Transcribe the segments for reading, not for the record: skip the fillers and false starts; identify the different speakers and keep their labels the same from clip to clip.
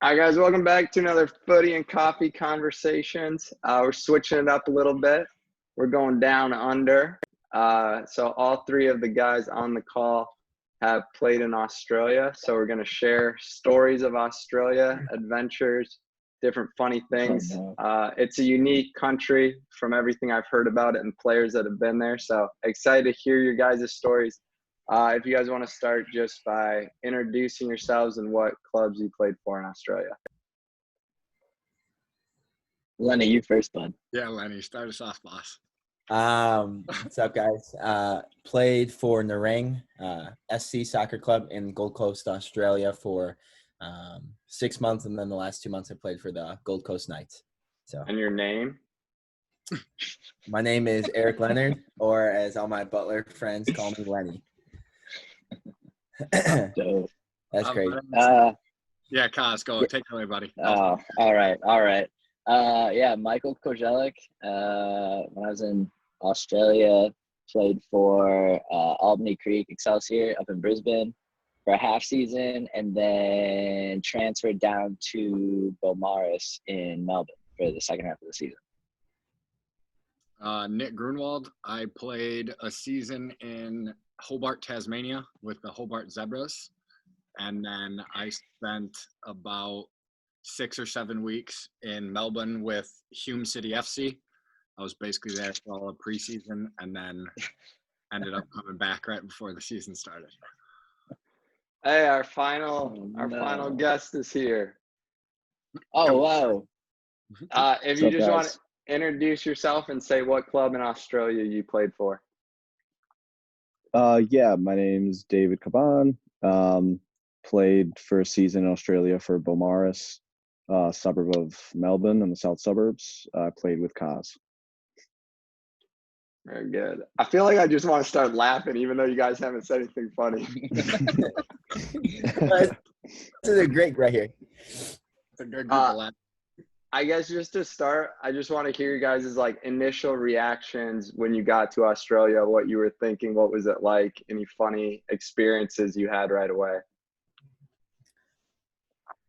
Speaker 1: All right, guys, welcome back to another Footy and Coffee Conversations. We're switching it up a little bit. We're going down under. So all three of the guys on the call have played in Australia. So we're going to share stories of Australia, adventures, different funny things. It's a unique country from everything I've heard about it and players that have been there. So excited to hear your guys' stories. If you guys want to start just by introducing yourselves and what clubs you played for in Australia.
Speaker 2: Lenny, you first, bud.
Speaker 3: Yeah, Lenny, start us off, boss.
Speaker 4: What's up, guys? Played for Nerang SC Soccer Club in Gold Coast, Australia for 6 months, and then the last 2 months I played for the Gold Coast Knights. So.
Speaker 1: And your name?
Speaker 4: My name is Eric Leonard, or as all my Butler friends call me, Lenny. That's crazy.
Speaker 3: Yeah, Kaz, go. Take it away, buddy.
Speaker 2: Oh, all right. Yeah, Michael Kozelik. When I was in Australia, played for Albany Creek Excelsior up in Brisbane for a half season, and then transferred down to Beaumaris in Melbourne for the second half of the season.
Speaker 3: Nick Grunwald. I played a season in Hobart, Tasmania with the Hobart Zebras. And then I spent about 6 or 7 weeks in Melbourne with Hume City FC. I was basically there for all of preseason and then ended up coming back right before the season started.
Speaker 1: Hey, our final guest is here.
Speaker 2: Oh, wow.
Speaker 1: If you just want to introduce yourself and say what club in Australia you played for.
Speaker 5: Yeah, my name's David Caban. Played for a season in Australia for Beaumaris, suburb of Melbourne in the south suburbs. I played with Kaz.
Speaker 1: Very good. I feel like I just want to start laughing even though you guys haven't said anything funny.
Speaker 4: This is a great right here.
Speaker 3: It's a good group of laughs.
Speaker 1: I guess just to start, I just want to hear you guys' initial reactions when you got to Australia, what you were thinking, what was it like, any funny experiences you had right away.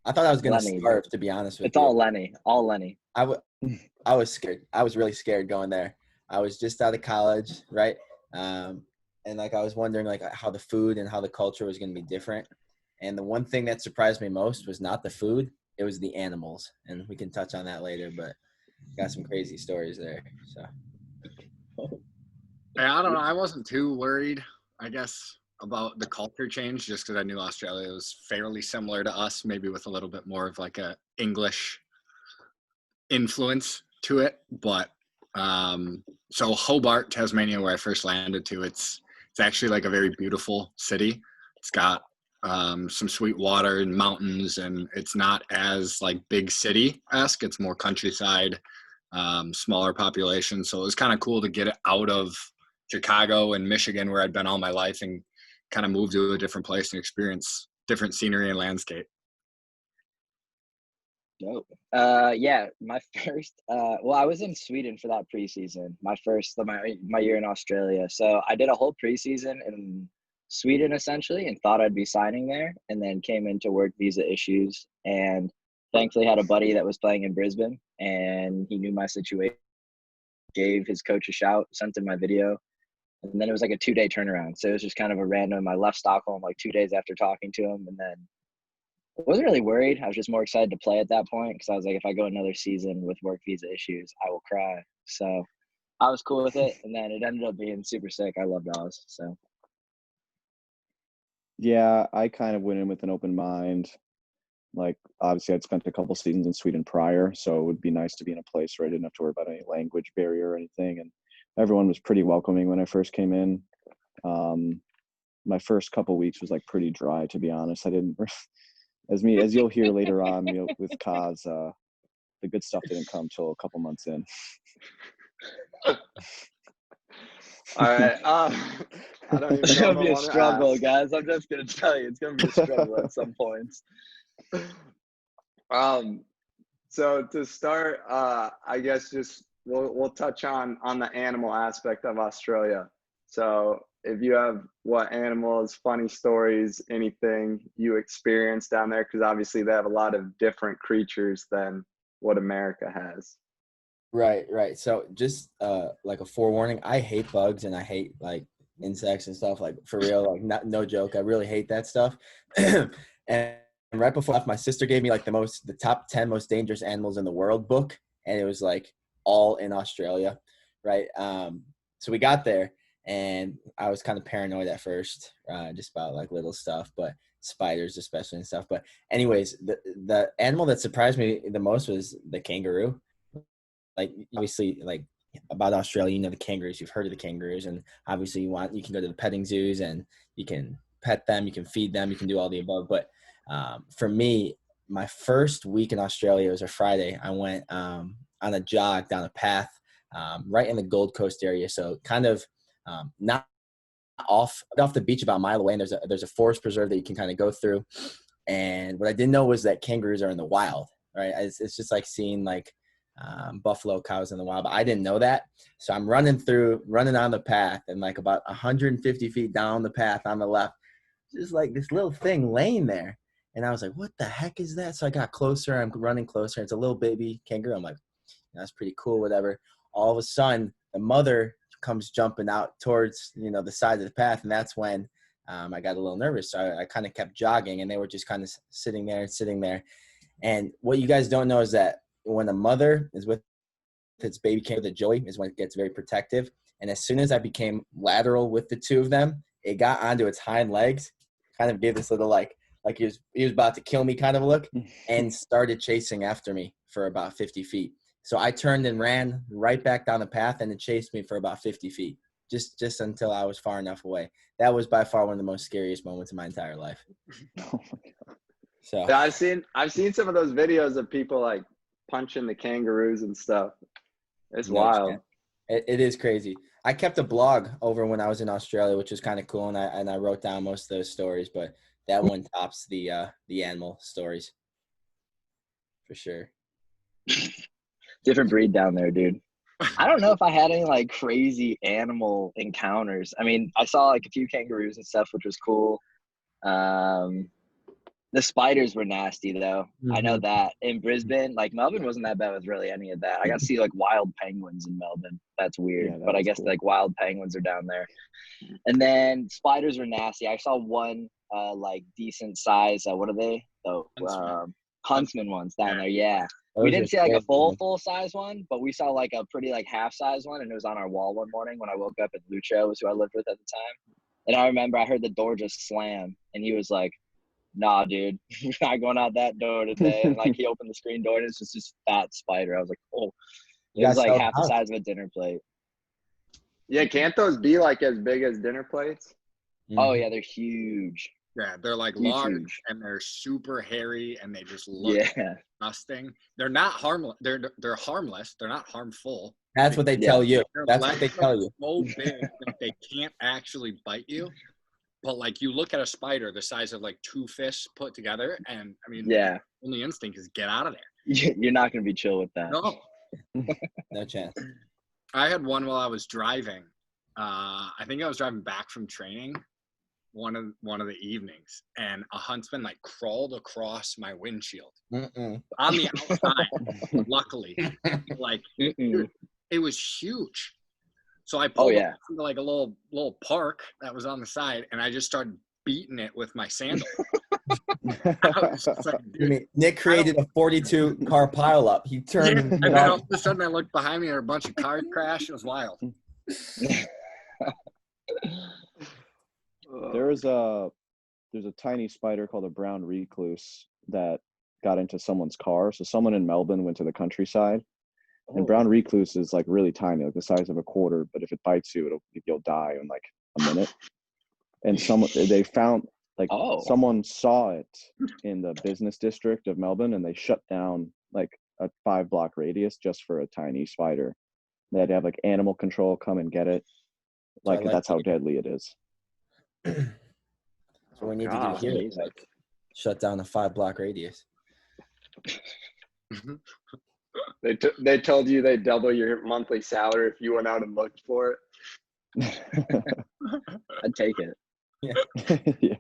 Speaker 4: I thought I was going to starve, to be honest with you.
Speaker 2: It's all Lenny.
Speaker 4: I was scared. I was really scared going there. I was just out of college, right? And I was wondering how the food and how the culture was going to be different. And the one thing that surprised me most was not the food. It was the animals, and we can touch on that later, but got some crazy stories there. So,
Speaker 3: yeah, I don't know. I wasn't too worried, I guess, about the culture change, just because I knew Australia was fairly similar to us, maybe with a little bit more of a English influence to it. But so Hobart, Tasmania, where I first landed to, it's actually a very beautiful city. It's got some sweet water and mountains, and it's not as big city-esque. It's more countryside, smaller population. So it was kind of cool to get it out of Chicago and Michigan, where I'd been all my life, and kind of move to a different place and experience different scenery and landscape.
Speaker 2: Dope. Yeah, my first I was in Sweden for that preseason. My year in Australia. So I did a whole preseason in Sweden essentially and thought I'd be signing there, and then came into work visa issues, and thankfully had a buddy that was playing in Brisbane, and he knew my situation, gave his coach a shout, sent him my video, and then it was a 2-day turnaround. So it was just kind of a random. I left Stockholm 2 days after talking to him, and then I wasn't really worried. I was just more excited to play at that point because I was if I go another season with work visa issues, I will cry. So I was cool with it, and then it ended up being super sick. I loved Oz. So.
Speaker 5: Yeah, I kind of went in with an open mind. Obviously, I'd spent a couple seasons in Sweden prior, so it would be nice to be in a place where I didn't have to worry about any language barrier or anything. And everyone was pretty welcoming when I first came in. My first couple weeks was pretty dry, to be honest. I didn't, as you'll hear later on with Kaz, the good stuff didn't come till a couple months in.
Speaker 1: All right. I don't even know.
Speaker 2: It's going to be a struggle, guys. I'm just going to tell you, it's going to be a struggle at some points.
Speaker 1: So to start, I guess just we'll touch on the animal aspect of Australia. So if you have what animals, funny stories, anything you experienced down there, because obviously they have a lot of different creatures than what America has.
Speaker 4: Right, right. So just like a forewarning, I hate bugs and I hate like insects and stuff. Like for real, like no joke. I really hate that stuff. And right before I left, my sister gave me like the top 10 most dangerous animals in the world book, and it was like all in Australia, right? So we got there, and I was kind of paranoid at first, just about like little stuff, but spiders especially and stuff. But anyways, the animal that surprised me the most was the kangaroo. Like obviously, like about Australia, you know the kangaroos. You've heard of the kangaroos, and obviously you can go to the petting zoos and you can pet them, you can feed them, you can do all the above. But for me, my first week in Australia was a Friday. I went on a jog down a path right in the Gold Coast area, so kind of not off the beach, about a mile away. And there's a forest preserve that you can kind of go through. And what I didn't know was that kangaroos are in the wild, right? It's just like seeing like buffalo cows in the wild, but I didn't know that. So I'm running on the path, and like about 150 feet down the path on the left, just like this little thing laying there. And I was like, what the heck is that? So I got closer. I'm running closer. It's a little baby kangaroo. I'm like, that's pretty cool, whatever. All of a sudden, the mother comes jumping out towards, the side of the path. And that's when I got a little nervous. So I kind of kept jogging, and they were just kind of sitting there. And what you guys don't know is that when a mother is with its baby kangaroo, the joey is when it gets very protective. And as soon as I became lateral with the two of them, it got onto its hind legs, kind of gave this little like he was about to kill me kind of a look, and started chasing after me for about 50 feet. So I turned and ran right back down the path, and it chased me for about 50 feet, just until I was far enough away. That was by far one of the most scariest moments of my entire life.
Speaker 5: Oh my God.
Speaker 4: So
Speaker 1: Yeah, I've seen some of those videos of people like punching the kangaroos and stuff. It's wild.
Speaker 4: It is crazy. I kept a blog over when I was in Australia, which was kind of cool, and I wrote down most of those stories. But that one tops the animal stories for sure.
Speaker 2: Different breed down there, dude. I don't know if I had any like crazy animal encounters. I mean, I saw like a few kangaroos and stuff, which was cool. The spiders were nasty though.
Speaker 4: Mm-hmm.
Speaker 2: I know that. In Brisbane, like Melbourne wasn't that bad with really any of that. I got to see like wild penguins in Melbourne. That's weird.
Speaker 5: Yeah,
Speaker 2: but I guess
Speaker 5: cool.
Speaker 2: like wild penguins are down there. And then spiders were nasty. I saw one like decent size, what are they? The huntsman ones down there, yeah. We didn't see like a full size one, but we saw like a pretty like half size one, and it was on our wall one morning when I woke up, and Lucho was who I lived with at the time. And I remember I heard the door just slam, and he was like, nah, dude, we're not going out that door today. And like he opened the screen door, and it's just this fat spider. I was like, oh, it was like half the size of a dinner plate.
Speaker 1: Yeah, can't those be like as big as dinner plates?
Speaker 4: Mm-hmm.
Speaker 2: Oh yeah, they're huge.
Speaker 3: Yeah, they're like large and they're super hairy, and they just look disgusting. They're not harmless. They're harmless. They're not harmful.
Speaker 4: That's what they tell you. That's what they tell you.
Speaker 3: So big that they can't actually bite you. But like you look at a spider the size of like two fists put together, and I mean, the only instinct is get out of there.
Speaker 2: You're not gonna be chill with that.
Speaker 3: No,
Speaker 4: no chance.
Speaker 3: I had one while I was driving. I think I was driving back from training one of the evenings, and a huntsman like crawled across my windshield on the outside. Luckily, like dude, it was huge. So I pulled up into like a little park that was on the side, and I just started beating it with my sandal. Like,
Speaker 4: Nick created a 42 car pileup. He turned
Speaker 3: and then all of a sudden I looked behind me, and a bunch of cars crashed. It was wild.
Speaker 5: There's a tiny spider called a brown recluse that got into someone's car. So someone in Melbourne went to the countryside, and brown recluse is like really tiny, like the size of a quarter. But if it bites you, you'll die in like a minute. And they found someone saw it in the business district of Melbourne, and they shut down like a 5-block radius just for a tiny spider. They had to have like animal control come and get it. Like that's how deadly it is.
Speaker 4: So we need to do here, like shut down a 5-block radius.
Speaker 1: They told you they'd double your monthly salary if you went out and looked for it.
Speaker 2: I'd take it.
Speaker 5: Yeah.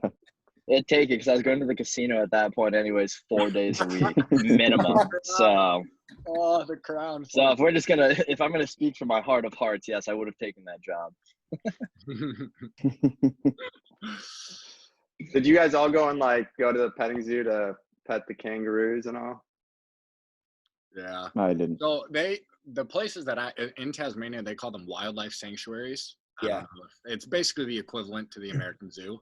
Speaker 2: I'd take it because I was going to the casino at that point anyways, 4 days a week minimum. So
Speaker 3: Oh, the crown.
Speaker 2: if I'm gonna speak from my heart of hearts, yes, I would have taken that job.
Speaker 1: Did you guys all go and like go to the petting zoo to pet the kangaroos and all?
Speaker 3: Yeah.
Speaker 5: I didn't.
Speaker 3: So the places that in Tasmania, they call them wildlife sanctuaries. I
Speaker 4: Yeah.
Speaker 3: don't know it's basically the equivalent to the American Zoo.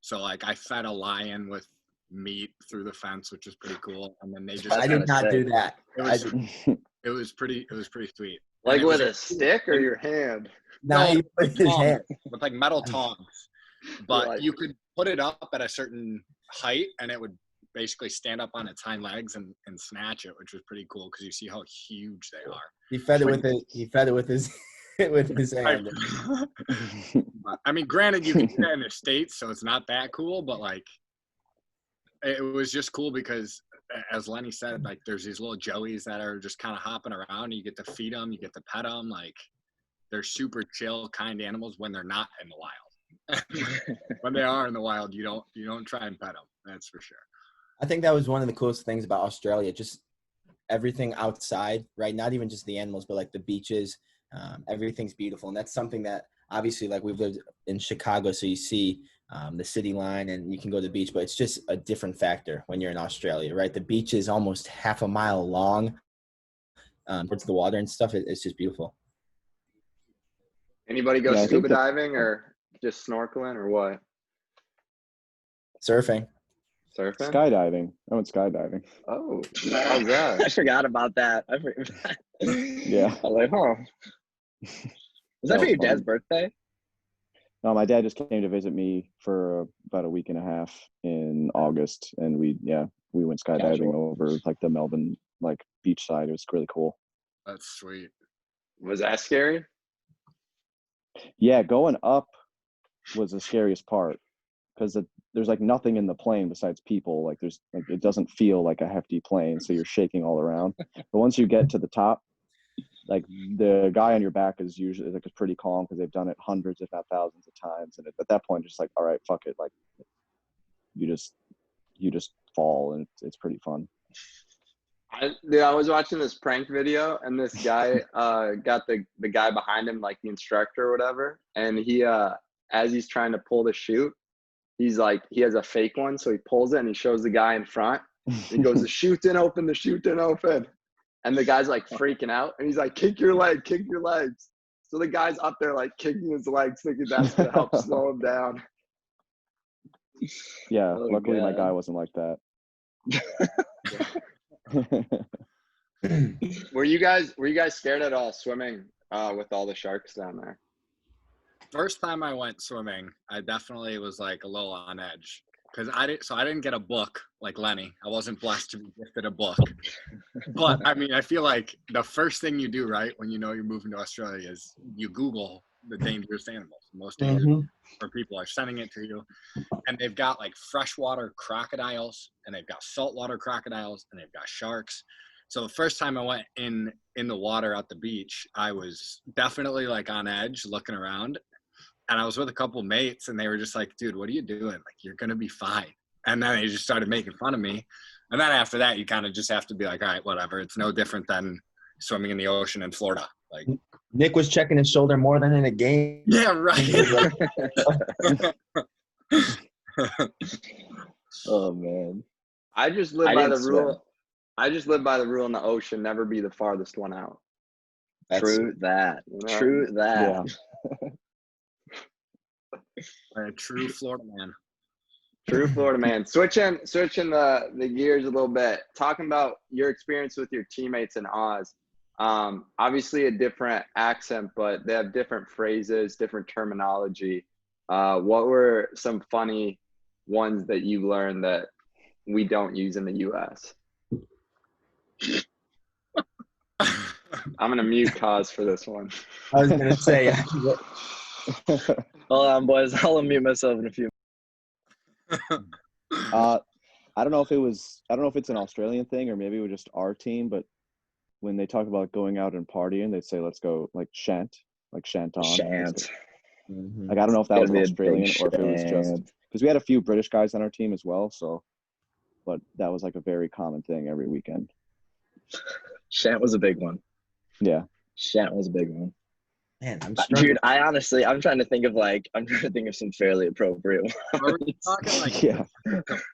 Speaker 3: So like I fed a lion with meat through the fence, which was pretty cool. And then they just
Speaker 4: I did not do that.
Speaker 3: it was pretty sweet.
Speaker 1: Like
Speaker 3: And
Speaker 1: with a stick or
Speaker 3: and-
Speaker 1: your hand?
Speaker 4: No, he put his
Speaker 3: tongs,
Speaker 4: hand.
Speaker 3: with like metal tongs. But
Speaker 1: Like-
Speaker 3: you could put it up at a certain height and it would basically stand up on its hind legs and snatch it, which was pretty cool because you see how huge they are.
Speaker 4: He fed it with his with his hand.
Speaker 3: I mean, granted, you can do that in the States, so it's not that cool, but like it was just cool because, as Lenny said, like there's these little joeys that are just kind of hopping around. You get to feed them, you get to pet them. Like they're super chill, kind animals when they're not in the wild. When they are in the wild, you don't try and pet them. That's for sure.
Speaker 4: I think that was one of the coolest things about Australia. Just everything outside, right? Not even just the animals, but like the beaches. Everything's beautiful, and that's something that obviously, like we've lived in Chicago, so you see the city line and you can go to the beach, but it's just a different factor when you're in Australia, right? The beach is almost half a mile long towards the water and stuff. It's just beautiful.
Speaker 1: Anybody go
Speaker 5: Yeah, I think
Speaker 1: scuba diving or just snorkeling or what?
Speaker 4: Surfing.
Speaker 1: Surfing?
Speaker 5: Skydiving. I went skydiving.
Speaker 1: Oh, how's
Speaker 2: I
Speaker 1: that?
Speaker 2: forgot about that.
Speaker 5: Yeah.
Speaker 2: I was like, huh. Was that for
Speaker 5: was
Speaker 2: your
Speaker 5: fun.
Speaker 2: dad's birthday?
Speaker 5: No, my dad just came to visit me for about a week and a half in August, and we went skydiving over like the Melbourne like beach side. It was really cool.
Speaker 3: That's sweet.
Speaker 1: Was that scary?
Speaker 5: Yeah, going up was the scariest part because there's like nothing in the plane besides people. Like there's like it doesn't feel like a hefty plane, so you're shaking all around. But once you get to the top, like the guy on your back is usually like pretty calm because they've done it hundreds, if not thousands of times. And at that point, it's just like, all right, fuck it. Like you just fall, and it's pretty fun.
Speaker 1: I was watching this prank video, and this guy got the guy behind him, like the instructor or whatever, and he as he's trying to pull the chute, he's like he has a fake one, so he pulls it and he shows the guy in front. He goes, the chute didn't open, the chute didn't open. And the guy's like freaking out, and he's like, kick your legs. So the guy's up there like kicking his legs, thinking that's gonna help slow him down.
Speaker 5: Yeah,
Speaker 2: Oh,
Speaker 5: luckily my
Speaker 2: God.
Speaker 5: guy wasn't like that.
Speaker 1: Were you guys scared at all swimming with all the sharks down there?
Speaker 3: First time I went swimming, I definitely was like a little on edge because I didn't get a book like Lenny. I wasn't blessed to be gifted a book. But I mean, I feel like the first thing you do, right, when you know you're moving to Australia is you Google the dangerous animals. Most dangerous or people are sending it to you. And they've got like freshwater crocodiles, and they've got saltwater crocodiles, and they've got sharks. So the first time I went in the water at the beach, I was definitely like on edge looking around. And I was with a couple mates, and they were just like, dude, what are you doing? Like, you're going to be fine. And then they just started making fun of me. And then after that, you kind of just have to be like, all right, whatever. It's no different than swimming in the ocean in Florida. Like,
Speaker 4: Nick was checking his shoulder more than in a game.
Speaker 3: yeah, right.
Speaker 2: Oh, man.
Speaker 1: I just live
Speaker 2: I
Speaker 1: by the
Speaker 2: didn't
Speaker 1: rule.
Speaker 2: swim.
Speaker 1: I just live by the rule in the ocean: never be the farthest one out.
Speaker 2: True that.
Speaker 1: You know?
Speaker 2: True that.
Speaker 5: Yeah.
Speaker 3: A true Florida man.
Speaker 1: True Florida man. Switching the gears a little bit. Talking about your experience with your teammates in Oz. Obviously a different accent, but they have different phrases, different terminology. What were some funny ones that you learned that we don't use in the U.S.? I'm gonna mute Cause for this one.
Speaker 4: I was gonna say,
Speaker 2: Hold on, boys. I'll unmute myself in a few.
Speaker 5: I don't know if it's an Australian thing or maybe it was just our team, but when they talk about going out and partying, they say, let's go like shant. like Shanton.
Speaker 2: Shant.
Speaker 4: Mhm.
Speaker 5: Like I don't know if that
Speaker 2: Gotta
Speaker 5: was
Speaker 2: be a big
Speaker 5: Australian or if it was just
Speaker 2: Shant.
Speaker 5: because we had a few British guys on our team as well. So, but that was like a very common thing every weekend.
Speaker 2: Shant was a big one.
Speaker 5: Yeah.
Speaker 2: Shant was a big one.
Speaker 4: Man, I'm struggling.
Speaker 2: Dude, I'm trying to think of some fairly appropriate ones.
Speaker 3: Are we talking like
Speaker 5: Yeah.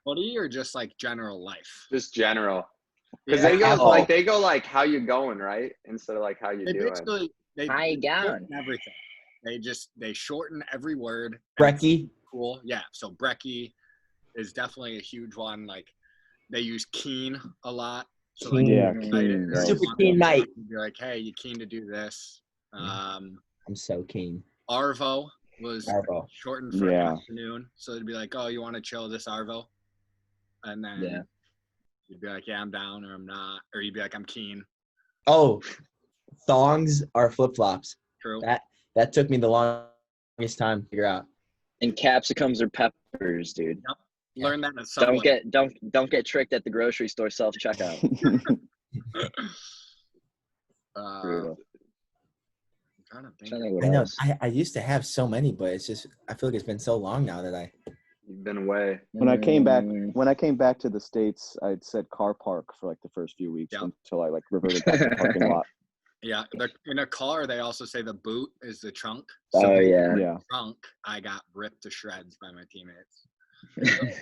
Speaker 3: footy or just like general life?
Speaker 1: Just general. Because
Speaker 3: Yeah,
Speaker 1: they go like how you going, right? Instead of like how you
Speaker 3: they
Speaker 1: doing.
Speaker 3: basically
Speaker 2: How you going?
Speaker 3: shorten everything. They shorten every word.
Speaker 4: Brecky.
Speaker 3: Cool. Yeah. So Brecky is definitely a huge one. Like they use keen a lot. So like
Speaker 4: Keen.
Speaker 5: Yeah.
Speaker 2: Keen,
Speaker 3: excited.
Speaker 4: Super keen night.
Speaker 3: You're like, hey, you keen to do this?
Speaker 4: I'm so keen.
Speaker 3: Arvo was
Speaker 4: Arvo.
Speaker 3: shortened for
Speaker 5: Yeah.
Speaker 3: afternoon. So it'd be like, oh, you want to chill this Arvo? And then
Speaker 2: Yeah.
Speaker 3: you'd be like, yeah, I'm down or I'm not. Or you'd be like, I'm keen.
Speaker 4: Oh, thongs are flip flops.
Speaker 3: True.
Speaker 4: That took me the longest time to figure out.
Speaker 2: And capsicums are peppers, dude.
Speaker 3: Learn that at some
Speaker 2: Don't get tricked at the grocery store self checkout. Brutal.
Speaker 3: I'm trying to think.
Speaker 2: Trying to think what
Speaker 4: I know.
Speaker 2: else.
Speaker 4: I used to have so many, but it's just I feel like it's been so long now that
Speaker 1: You've been away.
Speaker 5: When I came back to the States, I'd said car park for like the first few weeks
Speaker 3: Yep.
Speaker 5: until I like reverted back to parking lot.
Speaker 3: Yeah, in a car, they also say the boot is the trunk.
Speaker 2: Oh yeah.
Speaker 5: Yeah.
Speaker 3: Trunk, I got ripped to shreds by my teammates.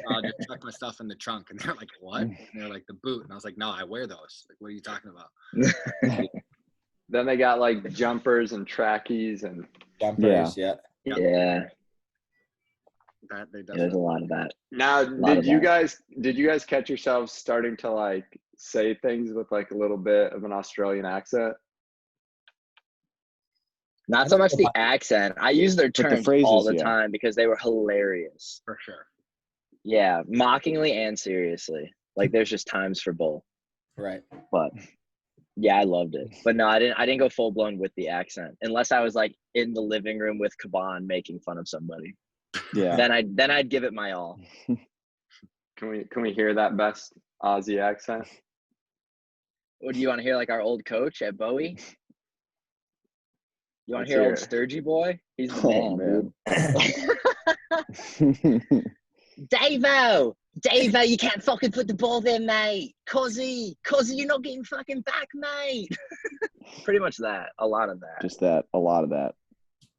Speaker 3: I'll just chuck my stuff in the trunk, and they're like, "What?" And they're like, "The boot," and I was like, "No, I wear those. Like, what are you talking about?"
Speaker 1: Then they got like jumpers and trackies and
Speaker 4: jumpers. Yeah.
Speaker 2: Yeah.
Speaker 3: That they
Speaker 2: There's a lot of that.
Speaker 1: now
Speaker 2: Lot of
Speaker 1: did you
Speaker 2: that.
Speaker 1: guys catch yourselves starting to like say things with like a little bit of an Australian accent?
Speaker 2: Not so much the accent. I use their
Speaker 5: the
Speaker 2: terms
Speaker 5: phrases,
Speaker 2: all the
Speaker 5: yeah.
Speaker 2: time because they were hilarious.
Speaker 3: For sure.
Speaker 2: Yeah, mockingly and seriously. Like there's just times for both.
Speaker 4: Right.
Speaker 2: But yeah, I loved it. But no, I didn't go full blown with the accent unless I was like in the living room with Kaban making fun of somebody.
Speaker 5: Yeah.
Speaker 2: Then I'd give it my all.
Speaker 1: Can we hear that best Aussie accent?
Speaker 2: What do you want to hear? Like our old coach at Bowie? You want
Speaker 1: Let's
Speaker 2: to hear
Speaker 1: hear
Speaker 2: old
Speaker 1: it.
Speaker 2: Sturgy boy? He's the
Speaker 5: Oh,
Speaker 2: man,
Speaker 5: man.
Speaker 2: dude. Davo, you can't fucking put the ball there, mate. Cozzy, you're not getting fucking back, mate. Pretty much that. A lot of that.
Speaker 5: Just that. A lot of that.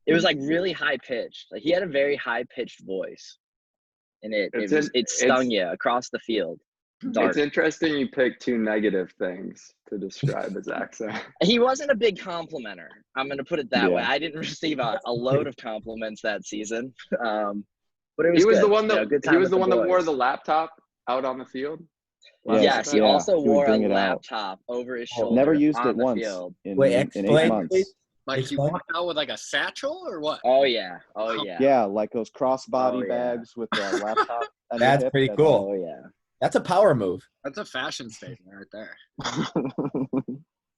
Speaker 2: It was like really high pitched. Like he had a very high pitched voice, and it stung you across the field. Dark.
Speaker 1: It's interesting you picked two negative things to describe his accent.
Speaker 2: He wasn't a big complimenter. I'm gonna put it that way.
Speaker 5: Yeah.
Speaker 2: I didn't receive a load of compliments that season. But it was
Speaker 1: He was
Speaker 2: good.
Speaker 1: the one that
Speaker 2: good
Speaker 1: he
Speaker 2: time
Speaker 1: was
Speaker 2: with
Speaker 1: the one that wore
Speaker 2: boys.
Speaker 1: the laptop out on the field.
Speaker 2: Yes, he
Speaker 5: Yeah.
Speaker 2: also
Speaker 5: He would
Speaker 2: wore a
Speaker 5: bring it out.
Speaker 2: laptop over his shoulder.
Speaker 5: Never used
Speaker 2: on
Speaker 5: it
Speaker 2: the
Speaker 5: once
Speaker 2: field.
Speaker 5: in
Speaker 4: Wait,
Speaker 5: 8
Speaker 4: explain,
Speaker 5: months.
Speaker 4: please.
Speaker 3: Like he
Speaker 4: Explain.
Speaker 3: walked out with like a satchel or what?
Speaker 2: Oh yeah.
Speaker 5: Yeah, like those crossbody
Speaker 2: Oh, yeah.
Speaker 5: bags with the laptop. on your
Speaker 4: That's
Speaker 5: hip.
Speaker 4: pretty cool.
Speaker 2: Oh yeah.
Speaker 4: That's a power move.
Speaker 3: That's a fashion statement right there.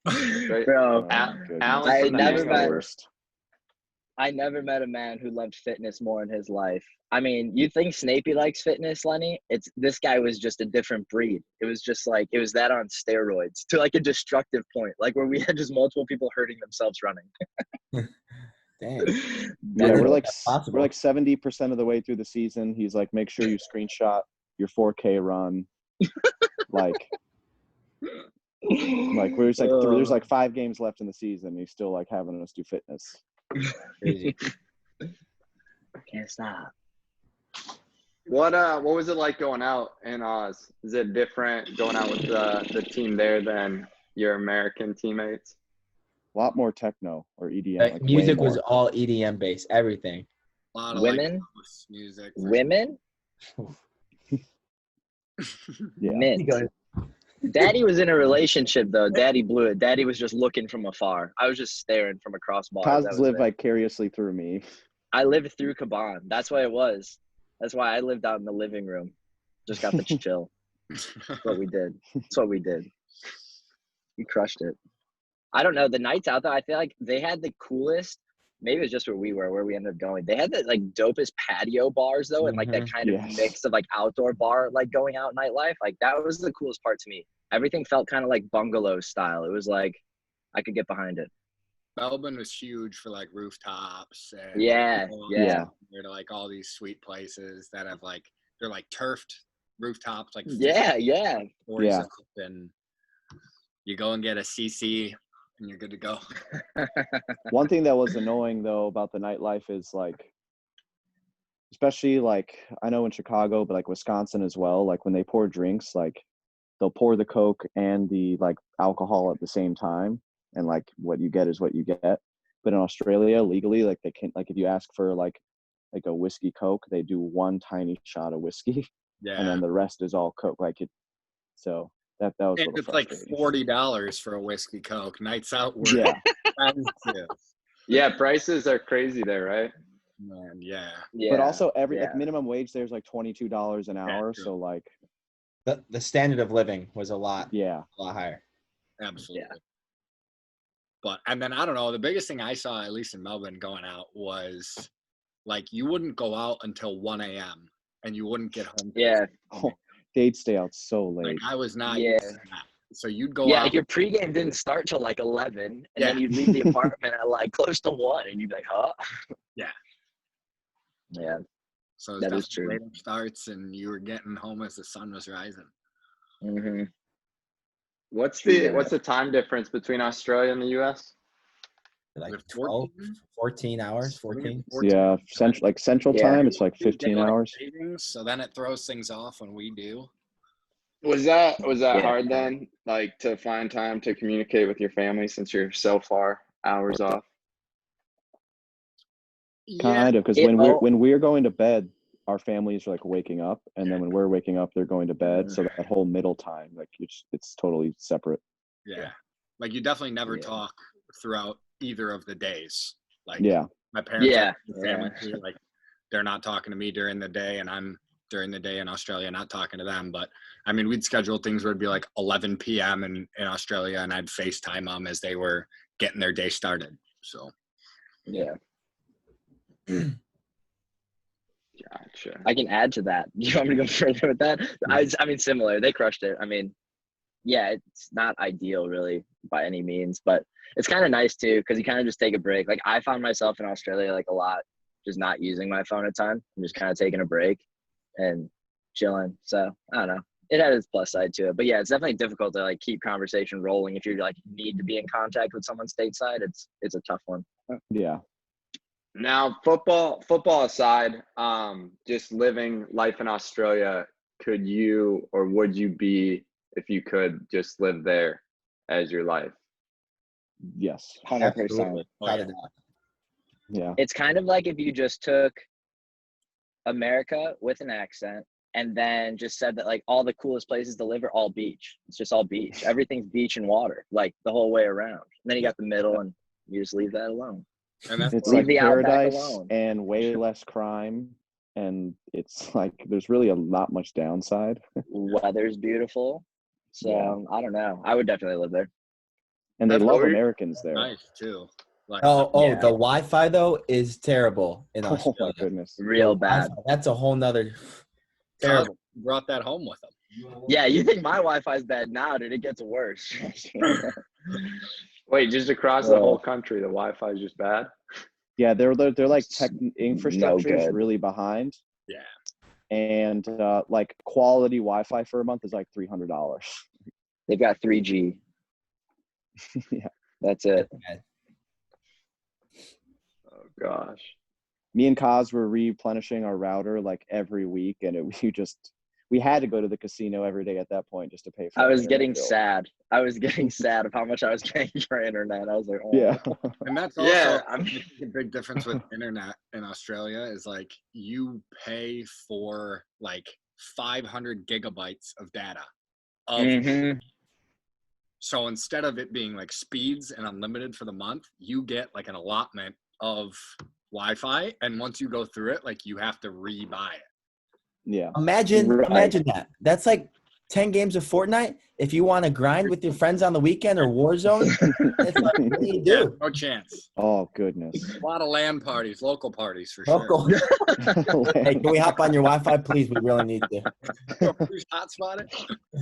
Speaker 1: Right?
Speaker 2: Bro,
Speaker 1: Alan
Speaker 2: I
Speaker 1: from The
Speaker 2: never
Speaker 1: Hangover.
Speaker 2: met- I never met a man who loved fitness more in his life. I mean, you think Snapey likes fitness, Lenny? This guy was just a different breed. It was just like it was that on steroids to like a destructive point, like where we had just multiple people hurting themselves running.
Speaker 4: Damn.
Speaker 5: Yeah,
Speaker 4: That's
Speaker 5: we're like
Speaker 4: possible.
Speaker 5: 70% of the way through the season. He's like, make sure you screenshot your 4K run. like there's like 5 games left in the season. He's still like having us do fitness.
Speaker 4: Crazy.
Speaker 2: Can't stop.
Speaker 1: What was it like going out in Oz? Is it different going out with the team there than your American teammates?
Speaker 5: A lot more techno or EDM.
Speaker 4: Like,
Speaker 5: Like
Speaker 4: music
Speaker 5: way
Speaker 4: was
Speaker 5: more.
Speaker 4: all EDM based, everything.
Speaker 3: A lot of
Speaker 2: Women?
Speaker 3: like house music.
Speaker 2: Women?
Speaker 5: Yeah.
Speaker 2: Mint. Daddy was in a relationship though. Daddy blew it. Daddy was just looking from afar. I was just staring from across bars. That
Speaker 5: Kaz
Speaker 2: was
Speaker 5: lived
Speaker 2: it.
Speaker 5: vicariously through me.
Speaker 2: I lived through Caban. That's why it was. That's why I lived out in the living room. Just got to chill. That's what we did. We crushed it. I don't know. The nights out though, I feel like they had the coolest. Maybe it was just where we ended up going. They had the like dopest patio bars though, and like that kind of
Speaker 5: Yes.
Speaker 2: mix of like outdoor bar, like going out nightlife. Like that was the coolest part to me. Everything felt kind of like bungalow style. It was like I could get behind it.
Speaker 3: Melbourne was huge for like rooftops and
Speaker 2: Yeah, yeah.
Speaker 3: There to like all these sweet places that have like they're like turfed rooftops, like 50
Speaker 2: Yeah.
Speaker 3: stories
Speaker 5: Yeah.
Speaker 3: up, and you go and get a CC and you're good to go.
Speaker 5: One thing that was annoying though about the nightlife is like, especially like I know in Chicago, but like Wisconsin as well, like when they pour drinks, like they'll pour the Coke and the like alcohol at the same time, and like what you get is what you get. But in Australia, legally, like they can't, like if you ask for like a whiskey Coke, they do one tiny shot of whiskey,
Speaker 3: Yeah.
Speaker 5: and then the rest is all Coke. Like it, so that was a
Speaker 3: And
Speaker 5: little
Speaker 3: it's like
Speaker 5: frustrating.
Speaker 3: $40 for a whiskey Coke. Nights out were
Speaker 5: Yeah,
Speaker 3: expensive.
Speaker 1: Yeah, prices are crazy there, right?
Speaker 3: Man, yeah.
Speaker 5: but also
Speaker 2: yeah.
Speaker 5: like minimum wage there's like $22 an hour,
Speaker 3: true.
Speaker 5: so like
Speaker 4: The standard of living was a lot higher.
Speaker 3: Absolutely.
Speaker 2: Yeah.
Speaker 3: But and then I don't know, the biggest thing I saw, at least in Melbourne, going out was like you wouldn't go out until 1 a.m. and you wouldn't get home.
Speaker 2: Yeah.
Speaker 5: they'd stay out so
Speaker 3: Like
Speaker 5: late.
Speaker 3: I was not
Speaker 2: Yeah.
Speaker 3: used to that. So you'd go
Speaker 2: Yeah,
Speaker 3: out.
Speaker 2: like your pregame didn't start till like 11, and
Speaker 3: Yeah.
Speaker 2: then you'd leave the apartment at like close to 1, and you'd be like, huh?
Speaker 3: Yeah.
Speaker 2: Yeah.
Speaker 3: So
Speaker 2: That is true.
Speaker 3: later starts, and you were getting home as the sun was rising.
Speaker 2: Mm-hmm.
Speaker 1: What's
Speaker 2: True
Speaker 1: the time difference between Australia and the US?
Speaker 4: Like
Speaker 3: Was it
Speaker 4: 12, 14 hours, 14.
Speaker 5: Yeah, central
Speaker 2: Yeah.
Speaker 5: time, it's like 15 hours.
Speaker 3: Savings, so then it throws things off when we do.
Speaker 1: Was that
Speaker 2: Yeah.
Speaker 1: hard then, like to find time to communicate with your family since you're so far hours off?
Speaker 5: Kind of, because
Speaker 2: It all-
Speaker 5: when we're going to bed, our families are like waking up, and then when we're waking up, they're going to bed. So that whole middle time, like it's totally separate.
Speaker 3: Yeah. Like you definitely never
Speaker 2: Yeah.
Speaker 3: talk throughout either of the days. Like
Speaker 5: Yeah,
Speaker 3: my parents,
Speaker 2: Yeah.
Speaker 3: have family too, like they're not talking to me during the day, and I'm during the day in Australia not talking to them. But I mean, we'd schedule things where it'd be like 11 p.m. in Australia, and I'd FaceTime them as they were getting their day started. So
Speaker 2: Yeah.
Speaker 1: Gotcha.
Speaker 2: I can add to that. Do you want me to go further with that? I mean, similar. They crushed it. I mean, yeah, it's not ideal really by any means, but it's kind of nice too because you kind of just take a break. Like I found myself in Australia like a lot, just not using my phone a ton and just kind of taking a break and chilling. So I don't know. It had its plus side to it, but yeah, it's definitely difficult to like keep conversation rolling if you like need to be in contact with someone stateside. It's a tough one.
Speaker 5: yeah.
Speaker 1: Now, football aside, just living life in Australia, could you or would you be, if you could, just live there as your life?
Speaker 5: Yes.
Speaker 2: 100%.
Speaker 4: Absolutely. Without a doubt.
Speaker 5: Yeah.
Speaker 2: It's kind of like if you just took America with an accent and then just said that like all the coolest places to live are all beach. It's just all beach. Everything's beach and water, like the whole way around. And then you got the middle and you just leave that alone.
Speaker 3: and that's
Speaker 5: It's
Speaker 2: Leave
Speaker 5: like
Speaker 2: the outback
Speaker 5: paradise
Speaker 2: alone.
Speaker 5: and way less crime, and it's like there's really not much downside.
Speaker 2: Weather's beautiful. So
Speaker 5: Yeah.
Speaker 2: I don't know. I would definitely live there.
Speaker 5: And they
Speaker 3: That's
Speaker 5: love
Speaker 1: what we-
Speaker 5: Americans there.
Speaker 3: nice too. Like
Speaker 4: Oh,
Speaker 2: Yeah.
Speaker 4: the Wi-Fi though is terrible in
Speaker 5: Oh my
Speaker 4: Australia.
Speaker 5: goodness.
Speaker 2: Real
Speaker 4: The
Speaker 2: bad.
Speaker 4: Wi-Fi, that's a whole nother
Speaker 3: Kyle
Speaker 4: terrible.
Speaker 3: brought that home with him.
Speaker 2: Yeah, you think my Wi-Fi is bad now, dude? It gets worse.
Speaker 1: Wait, just across the whole country, the Wi-Fi is just bad?
Speaker 5: Yeah, they're like tech infrastructure is
Speaker 2: good.
Speaker 5: really behind,
Speaker 3: Yeah.
Speaker 5: and like quality Wi-Fi for a month is like $300.
Speaker 2: They've got 3G.
Speaker 5: Yeah.
Speaker 2: That's it.
Speaker 1: Oh gosh.
Speaker 5: Me and Kaz were replenishing our router like every week, and we had to go to the casino every day at that point just to pay for.
Speaker 2: I
Speaker 5: our
Speaker 2: was
Speaker 5: internet
Speaker 2: getting
Speaker 5: bill.
Speaker 2: sad. I was getting sad of how much I was paying for internet. I was like, oh.
Speaker 5: Yeah.
Speaker 3: And that's also
Speaker 1: Yeah,
Speaker 3: I think a big difference with internet in Australia is like you pay for like 500 gigabytes of data.
Speaker 2: Mhm.
Speaker 3: So instead of it being like speeds and unlimited for the month, you get like an allotment of Wi-Fi, and once you go through it, like you have to rebuy it.
Speaker 5: Yeah.
Speaker 4: Imagine
Speaker 5: Right.
Speaker 4: that. That's like 10 games of Fortnite. If you want to grind with your friends on the weekend or Warzone, it's like, what do you do?
Speaker 3: No chance.
Speaker 5: Oh goodness.
Speaker 3: A lot of LAN parties, local parties for sure.
Speaker 4: Local. Hey, can we hop on your Wi-Fi, please? We really need to.
Speaker 3: Please hotspot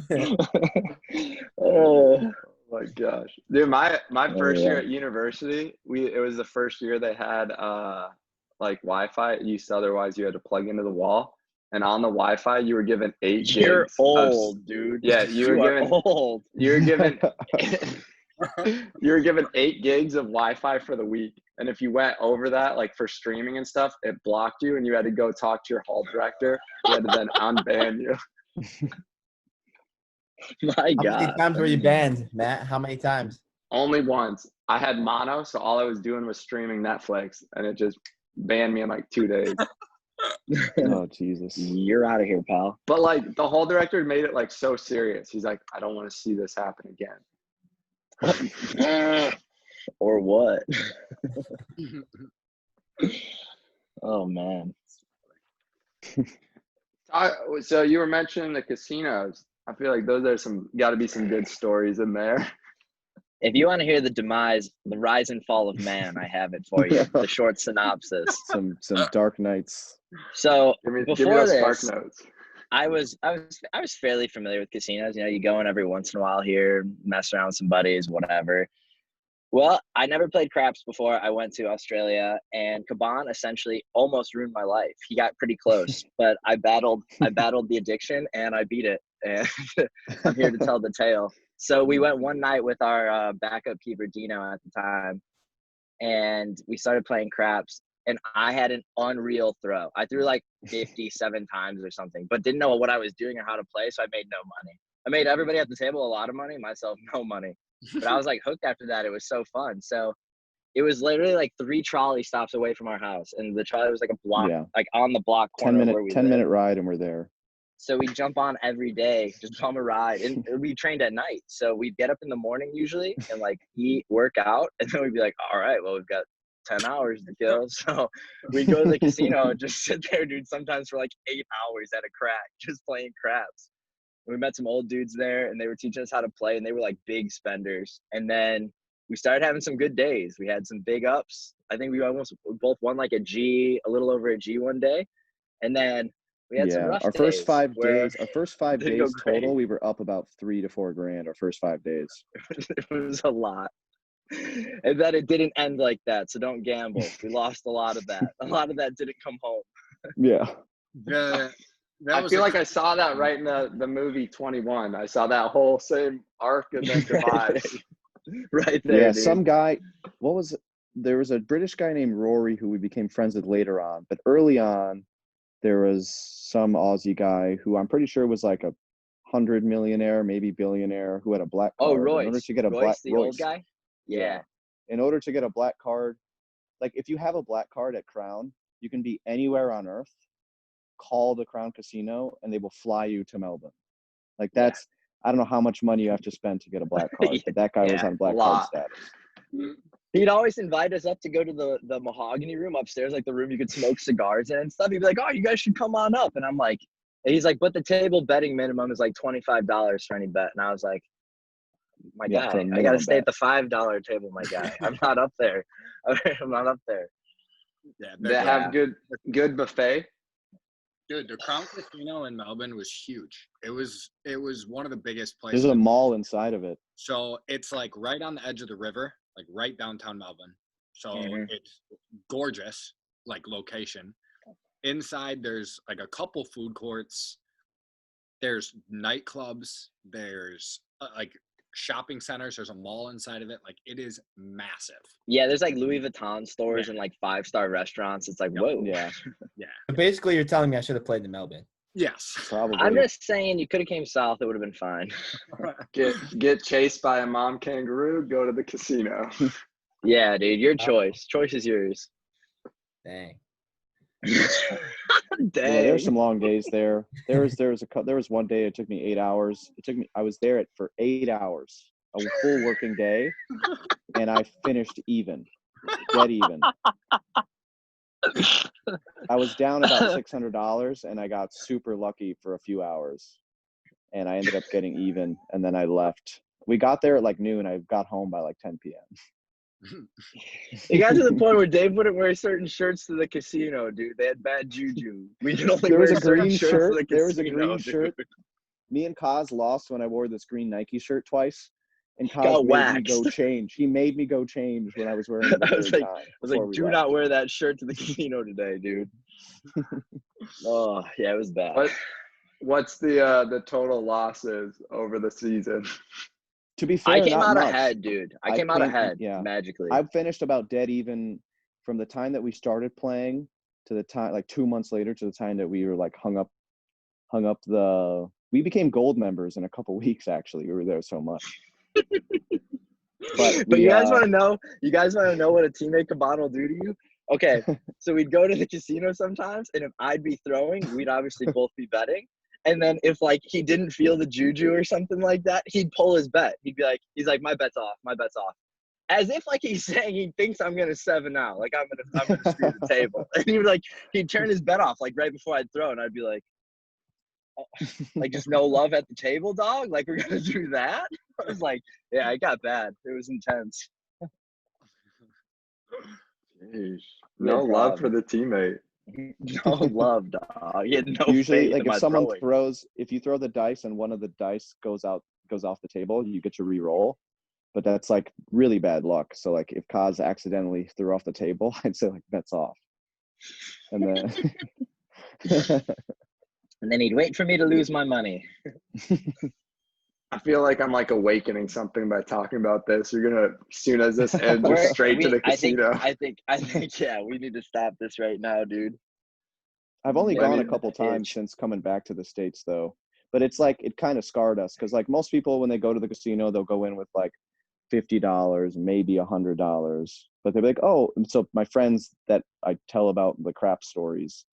Speaker 3: it.
Speaker 2: Oh,
Speaker 1: my gosh, dude! My first
Speaker 5: yeah.
Speaker 1: year at university, it was the first year they had like Wi-Fi. Otherwise you had to plug into the wall, and on the Wi-Fi you were given 8
Speaker 2: You're
Speaker 1: gigs.
Speaker 2: old, dude.
Speaker 1: Yeah, you were
Speaker 2: are
Speaker 1: given
Speaker 2: old.
Speaker 1: you were given you were given 8 gigs of Wi-Fi for the week, and if you went over that, like for streaming and stuff, it blocked you, and you had to go talk to your hall director. You had to then unban you.
Speaker 2: My
Speaker 4: How many
Speaker 2: God.
Speaker 4: times were you banned, Matt? How many times?
Speaker 1: Only once. I had mono, so all I was doing was streaming Netflix, and it just banned me in like 2 days.
Speaker 5: Oh Jesus.
Speaker 2: You're out of here, pal.
Speaker 1: But like the hall director made it like so serious. He's like, I don't want to see this happen again.
Speaker 2: Or what? Oh man.
Speaker 1: So you were mentioning the casinos. I feel like those are got to be some good stories in there.
Speaker 2: If you want to hear the rise and fall of man, I have it for you. The short synopsis.
Speaker 5: Some dark nights.
Speaker 2: So
Speaker 1: Give me
Speaker 2: before
Speaker 1: those
Speaker 2: this,
Speaker 1: Spark Notes.
Speaker 2: I was fairly familiar with casinos. You know, you go in every once in a while here, mess around with some buddies, whatever. Well, I never played craps before I went to Australia, and Caban essentially almost ruined my life. He got pretty close, but I battled the addiction and I beat it. And I'm here to tell the tale. So we went one night with our backup keeper Dino at the time, and we started playing craps. And I had an unreal throw. I threw like 57 times or something, but didn't know what I was doing or how to play, so I made no money. I made everybody at the table a lot of money, myself no money. But I was like hooked after that. It was so fun. So it was literally like 3 trolley stops away from our house, and the trolley was like a block, like on the block corner where we
Speaker 5: 10-minute ride, and we're there.
Speaker 2: So we jump on every day, just bum a ride, and we trained at night. So we'd get up in the morning usually and like eat, work out, and then we'd be like, all right, well, we've got 10 hours to kill. So we go to the casino and just sit there, dude, sometimes for like 8 hours at a crack, just playing craps. We met some old dudes there, and they were teaching us how to play, and they were like big spenders. And then we started having some good days. We had some big ups. I think we both won like a little over a G one day. And then we had some rough
Speaker 5: our
Speaker 2: days.
Speaker 5: first 5 days
Speaker 2: didn't go
Speaker 5: total, we were up about $3 to $4 grand our first 5 days.
Speaker 2: It was a lot. And then it didn't end like that, so don't gamble. We lost a lot of that. A lot of that didn't come home.
Speaker 5: Yeah.
Speaker 1: I feel like I saw that right in the movie 21. I saw that whole same arc and then demise.
Speaker 2: Right there,
Speaker 5: Yeah,
Speaker 2: dude.
Speaker 5: some guy, there was a British guy named Rory who we became friends with later on, but early on, there was some Aussie guy who I'm pretty sure was like 100 millionaire, maybe billionaire, who had a black card.
Speaker 2: Oh, Royce.
Speaker 5: In order to get a
Speaker 2: Royce, the
Speaker 5: Royce,
Speaker 2: old guy? Yeah.
Speaker 5: In order to get a black card, like if you have a black card at Crown, you can be anywhere on earth, call the Crown Casino, and they will fly you to Melbourne. Like that's, I don't know how much money you have to spend to get a black card, but that guy was on black card status.
Speaker 2: He'd always invite us up to go to the mahogany room upstairs, like the room you could smoke cigars in and stuff. He'd be like, oh, you guys should come on up. And I'm like, and he's like, but the table betting minimum is like $25 for any bet. And I was like, my guy, I got to stay at the $5 table, my guy. I'm not up there. I'm not up there.
Speaker 3: Yeah,
Speaker 1: they have good buffet.
Speaker 3: Dude, the Crown Casino in Melbourne was huge. It was one of the biggest places.
Speaker 5: There's a mall inside of it.
Speaker 3: So it's like right on the edge of the river, like right downtown Melbourne. So it's gorgeous, like location. Inside there's like a couple food courts. There's nightclubs. There's like shopping centers. There's a mall inside of it. Like it is massive.
Speaker 2: Yeah, there's like Louis Vuitton stores and like 5-star restaurants. It's like, whoa.
Speaker 5: Yeah.
Speaker 3: Yeah.
Speaker 4: Basically, you're telling me I should have played in Melbourne.
Speaker 3: Yes.
Speaker 5: Probably.
Speaker 2: I'm just saying you could have came south. It would have been fine.
Speaker 1: Get chased by a mom kangaroo, go to the casino.
Speaker 2: Yeah, dude, your choice. Choice is yours.
Speaker 4: Dang.
Speaker 2: Dang.
Speaker 5: Yeah, there's some long days there. There was one day it took me 8 hours. I was there for 8 hours, a full working day, and I finished dead even. I was down about $600, and I got super lucky for a few hours, and I ended up getting even, and then I left. We got there at like noon. I got home by like 10 p.m.
Speaker 2: It got to the point where Dave wouldn't wear certain shirts to the casino, dude. They had bad juju. We could only wear certain shirts to the casino.
Speaker 5: There was a green shirt. Me and Kaz lost when I wore this green Nike shirt twice, And Kaz
Speaker 2: Got
Speaker 5: made me go
Speaker 2: waxed.
Speaker 5: change. He made me go change when I was wearing it the
Speaker 2: I was
Speaker 5: third
Speaker 2: like,
Speaker 5: time.
Speaker 2: do not wear that shirt to the casino today, dude. Oh yeah, it was bad.
Speaker 1: What's the total losses over the season?
Speaker 5: To be fair,
Speaker 2: I came
Speaker 5: not
Speaker 2: out
Speaker 5: much.
Speaker 2: ahead, dude. I came out ahead magically.
Speaker 5: I finished about dead even from the time that we started playing to the time, like 2 months later, to the time that we were like hung up we became gold members in a couple weeks. Actually, we were there so much. But
Speaker 2: you guys want to know? You guys want to know what a teammate Caban will do to you? Okay, so we'd go to the casino sometimes, and if I'd be throwing, we'd obviously both be betting. And then if like he didn't feel the juju or something like that, he'd pull his bet. He'd be like, my bet's off, as if like he's saying he thinks I'm gonna 7 out, like I'm gonna screw the table. And he'd turn his bet off like right before I'd throw, and I'd be like, oh, like just no love at the table, dog. Like we're gonna do that. I was like, yeah, it got bad. It was intense.
Speaker 1: Jeez. No love for the teammate.
Speaker 2: No love, dog. He had no
Speaker 5: usually
Speaker 2: faith
Speaker 5: like
Speaker 2: in
Speaker 5: if
Speaker 2: my
Speaker 5: someone
Speaker 2: throwing.
Speaker 5: if you throw the dice and one of the dice goes off the table, you get to re-roll. But that's like really bad luck. So like if Kaz accidentally threw off the table, I'd say like bet's off. And then
Speaker 2: and then he'd wait for me to lose my money.
Speaker 1: I feel like I'm like awakening something by talking about this. You're gonna, as soon as this ends, just straight to the casino.
Speaker 2: I think yeah, we need to stop this right now, dude.
Speaker 5: I've only gone a couple times since coming back to the States though. But it's like it kind of scarred us because like most people when they go to the casino, they'll go in with like $50, maybe $100. But they'll be like, oh, and so my friends that I tell about the crap stories,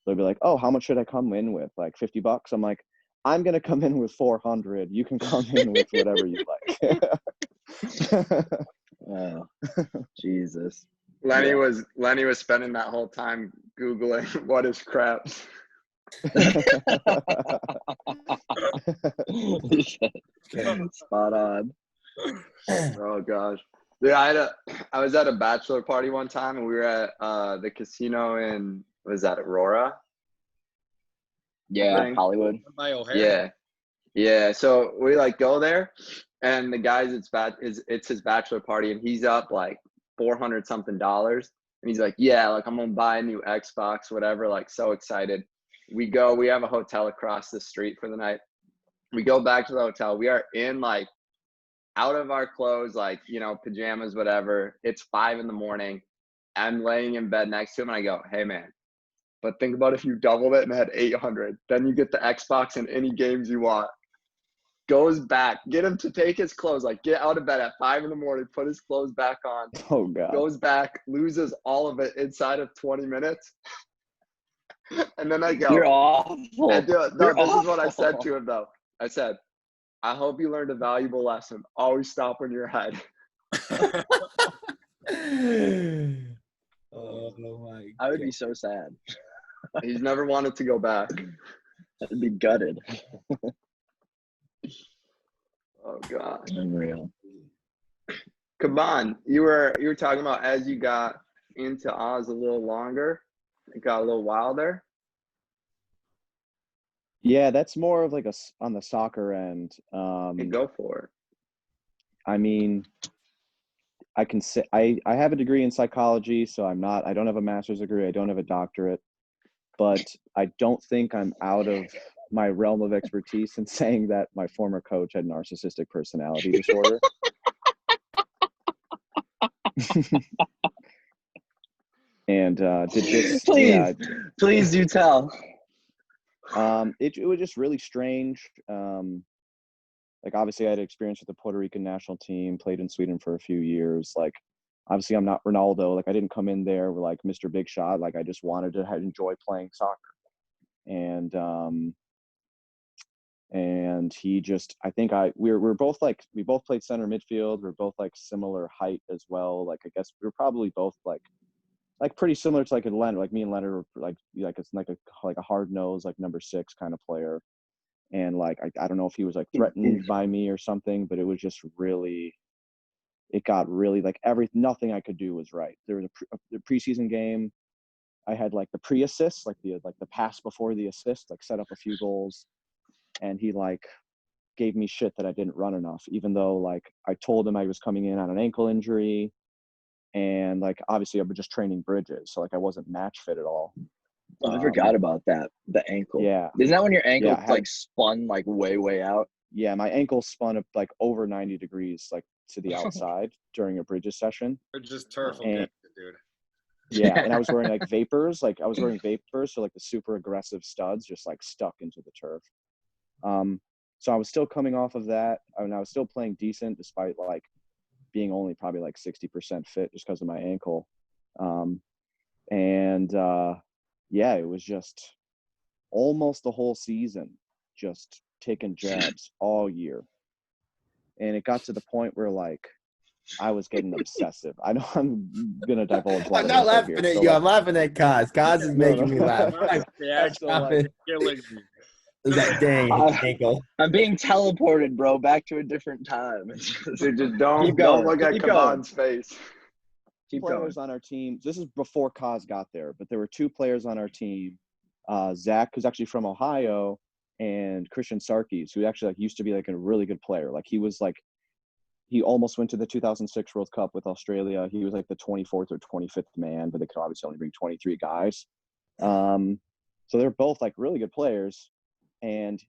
Speaker 5: they'll be like, oh, how much should I come in with? Like $50? I'm like, I'm gonna come in with 400. You can come in with whatever you like.
Speaker 2: Oh, Jesus.
Speaker 1: Lenny was spending that whole time Googling what is craps.
Speaker 2: Spot on.
Speaker 1: Oh gosh. Yeah, I was at a bachelor party one time and we were at the casino in, was that Aurora?
Speaker 2: Yeah, Hollywood.
Speaker 3: By O'Hare.
Speaker 1: Yeah. So we like go there and the guys it's his bachelor party and he's up like $400 something and he's like, yeah, like I'm gonna buy a new Xbox, whatever, like so excited. We have a hotel across the street for the night. We go back to the hotel. We are in like out of our clothes, like, pajamas, whatever. It's 5 a.m. I'm laying in bed next to him and I go, hey man, but think about if you doubled it and had 800, then you get the Xbox and any games you want. Goes back, get him to take his clothes, like get out of bed at 5 a.m, put his clothes back on.
Speaker 5: Oh God.
Speaker 1: Goes back, loses all of it inside of 20 minutes. And then I go,
Speaker 2: you're awful.
Speaker 1: This is what I said to him though. I said, I hope you learned a valuable lesson. Always stop when you're ahead.
Speaker 4: Oh my!
Speaker 2: I would be so sad.
Speaker 1: He's never wanted to go back.
Speaker 2: I'd be gutted.
Speaker 1: Oh God.
Speaker 2: Unreal.
Speaker 1: Caban, you were talking about as you got into Oz a little longer, it got a little wilder.
Speaker 5: Yeah, that's more of like on the soccer end.
Speaker 1: Go for it.
Speaker 5: I mean, I can say I have a degree in psychology, so I don't have a master's degree. I don't have a doctorate, but I don't think I'm out of my realm of expertise in saying that my former coach had narcissistic personality disorder. And did this.
Speaker 2: Please do tell.
Speaker 5: It was just really strange. Like obviously I had experience with the Puerto Rican national team, played in Sweden for a few years. Like obviously I'm not Ronaldo. Like I didn't come in there with like Mr. Big Shot. Like I just wanted to enjoy playing soccer. And he just, I think we're both like, we both played center midfield. We're both like similar height as well. Like I guess we were probably both like pretty similar to like Leonard. Like me and Leonard were like it's like a hard nose, like number 6 kind of player. And like I don't know if he was like threatened by me or something, but it was just really, it got really like nothing I could do was right. There was a preseason game. I had like the pre-assist, like the pass before the assist, like set up a few goals, and he like gave me shit that I didn't run enough, even though like I told him I was coming in on an ankle injury, and like obviously I was just training bridges, so like I wasn't match fit at all.
Speaker 2: I forgot about that. The ankle.
Speaker 5: Yeah.
Speaker 2: Isn't that when your ankle
Speaker 5: Yeah,
Speaker 2: like spun like way out?
Speaker 5: Yeah, my ankle spun up like over 90 degrees, like to the outside during a bridges session.
Speaker 3: Or just turf will
Speaker 5: And-
Speaker 3: get it, dude.
Speaker 5: Yeah, and I was wearing like vapors, so like the super aggressive studs just like stuck into the turf. So I was still coming off of that. I mean, I was still playing decent despite like being only probably like 60% fit just because of my ankle. Yeah, it was just almost the whole season, just taking jabs all year. And it got to the point where like I was getting obsessive. I know I'm gonna divulge a lot
Speaker 4: I'm
Speaker 5: of
Speaker 4: not
Speaker 5: info
Speaker 4: laughing
Speaker 5: here.
Speaker 4: at
Speaker 5: So,
Speaker 4: you.
Speaker 5: like,
Speaker 4: I'm laughing at Kaz. Kaz is making me laugh.
Speaker 3: Yeah,
Speaker 5: So, like,
Speaker 3: killing me.
Speaker 4: Is that dang ankle?
Speaker 2: I'm being teleported, bro, back to a different time.
Speaker 1: Dude, just don't
Speaker 2: Keep going.
Speaker 1: look at
Speaker 2: Keep going.
Speaker 1: Kavan's face.
Speaker 2: Keep going.
Speaker 5: players on our team. This is before Kaz got there, but there were 2 players on our team. Zach, who's actually from Ohio, and Christian Sarkis, who actually like used to be like a really good player. Like he almost went to the 2006 World Cup with Australia. He was like the 24th or 25th man, but they could obviously only bring 23 guys. So they're both like really good players, and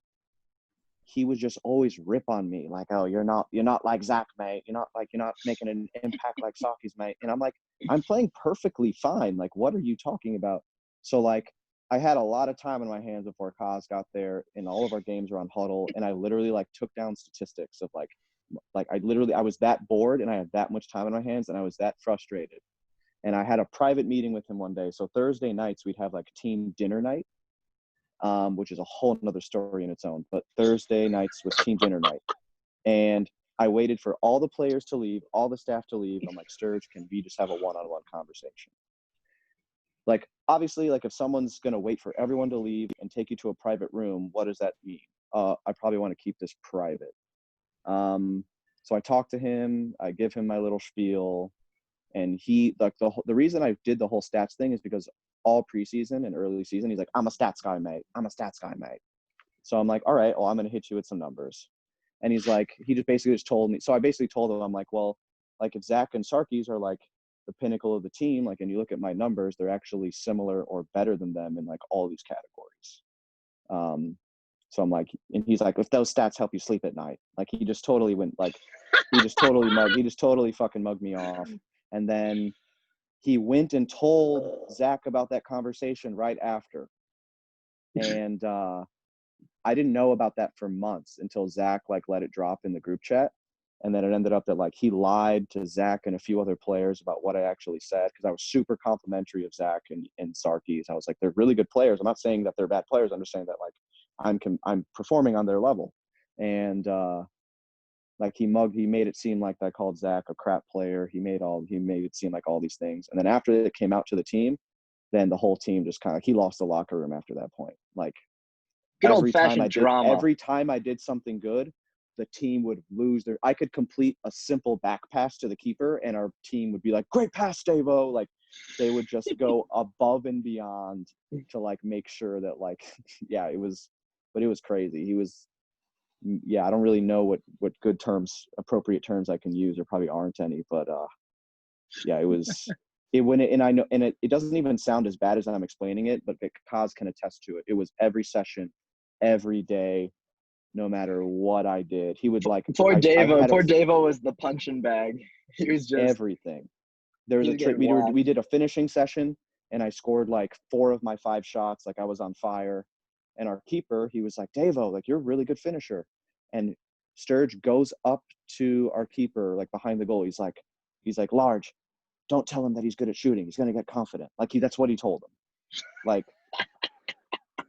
Speaker 5: he would just always rip on me like, oh, you're not like Zach, mate. You're not making an impact like Saki's, mate. And I'm like, I'm playing perfectly fine. Like, what are you talking about? So like, I had a lot of time in my hands before Kaz got there, and all of our games were on huddle, and I literally like took down statistics of like I was that bored and I had that much time in my hands and I was that frustrated. And I had a private meeting with him one day. So Thursday nights we'd have like team dinner night, which is a whole nother story in its own. But Thursday nights was team dinner night. And I waited for all the players to leave, all the staff to leave. I'm like, Sturge, can we just have a one-on-one conversation? Like, obviously, like if someone's going to wait for everyone to leave and take you to a private room, what does that mean? I probably want to keep this private. So I talk to him, I give him my little spiel, and he like the reason I did the whole stats thing is because all preseason and early season, he's like, I'm a stats guy, mate. I'm a stats guy, mate. So I'm like, all right, well, I'm going to hit you with some numbers. And he's like, he just basically just told me. So I basically told him, I'm like, well, like if Zach and Sarkis are like the pinnacle of the team, like, and you look at my numbers, they're actually similar or better than them in like all these categories. So I'm like, and he's like, if those stats help you sleep at night, like he just totally went like, he just totally fucking mugged me off. And then he went and told Zach about that conversation right after. And I didn't know about that for months until Zach like let it drop in the group chat. And then it ended up that like he lied to Zach and a few other players about what I actually said, because I was super complimentary of Zach and Sarkis. I was like, they're really good players. I'm not saying that they're bad players. I'm just saying that like I'm performing on their level. And like he made it seem like I called Zach a crap player. He made it seem like all these things. And then after it came out to the team, then the whole team just kind of, he lost the locker room after that point. Like
Speaker 2: Good old-fashioned drama.
Speaker 5: Every time I did something good, the team would lose I could complete a simple back pass to the keeper and our team would be like, great pass, Davo. Like they would just go above and beyond to like make sure that like, yeah, it was crazy. He was, yeah, I don't really know what good terms, appropriate terms I can use. There probably aren't any, but yeah, it was, it doesn't even sound as bad as I'm explaining it, but Kaz can attest to it. It was every session, every day, no matter what I did. He would like,
Speaker 2: Poor Davo was the punching bag. He was just
Speaker 5: everything. There was a trick. We did a finishing session and I scored like 4 of my 5 shots. Like I was on fire. And our keeper, he was like, Davo, like you're a really good finisher. And Sturge goes up to our keeper, like behind the goal. He's like, Large, don't tell him that he's good at shooting. He's going to get confident. Like that's what he told him.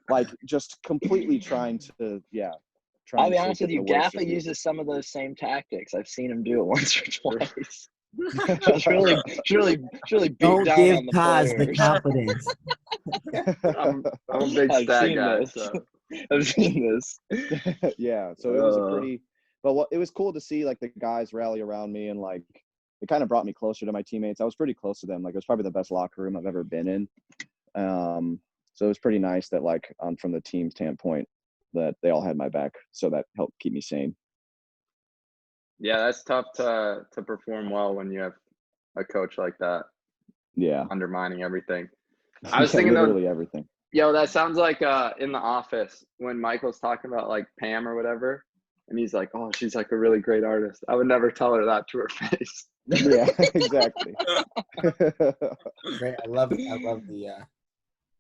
Speaker 5: Like just completely trying to, yeah.
Speaker 2: I'll be honest with you, Gaffa uses some of those same tactics. I've seen him do it once or twice. Just really beat
Speaker 6: Don't
Speaker 2: down
Speaker 6: give
Speaker 2: on the
Speaker 6: Kaz the
Speaker 2: players.
Speaker 6: confidence.
Speaker 1: I'm a big stat guy, so.
Speaker 2: I've seen this.
Speaker 5: Yeah, so it was a pretty, but it was cool to see like the guys rally around me, and like it kind of brought me closer to my teammates. I was pretty close to them. Like it was probably the best locker room I've ever been in. So it was pretty nice that like from the team standpoint, that they all had my back, so that helped keep me sane.
Speaker 1: Yeah, that's tough to perform well when you have a coach like that
Speaker 5: Yeah,
Speaker 1: undermining everything. I was
Speaker 5: yeah,
Speaker 1: thinking though,
Speaker 5: literally everything.
Speaker 1: yo, that sounds like in The Office when Michael's talking about like Pam or whatever, and he's like, "Oh, she's like a really great artist." I would never tell her that to her face.
Speaker 5: Yeah, exactly.
Speaker 4: Great. I love the.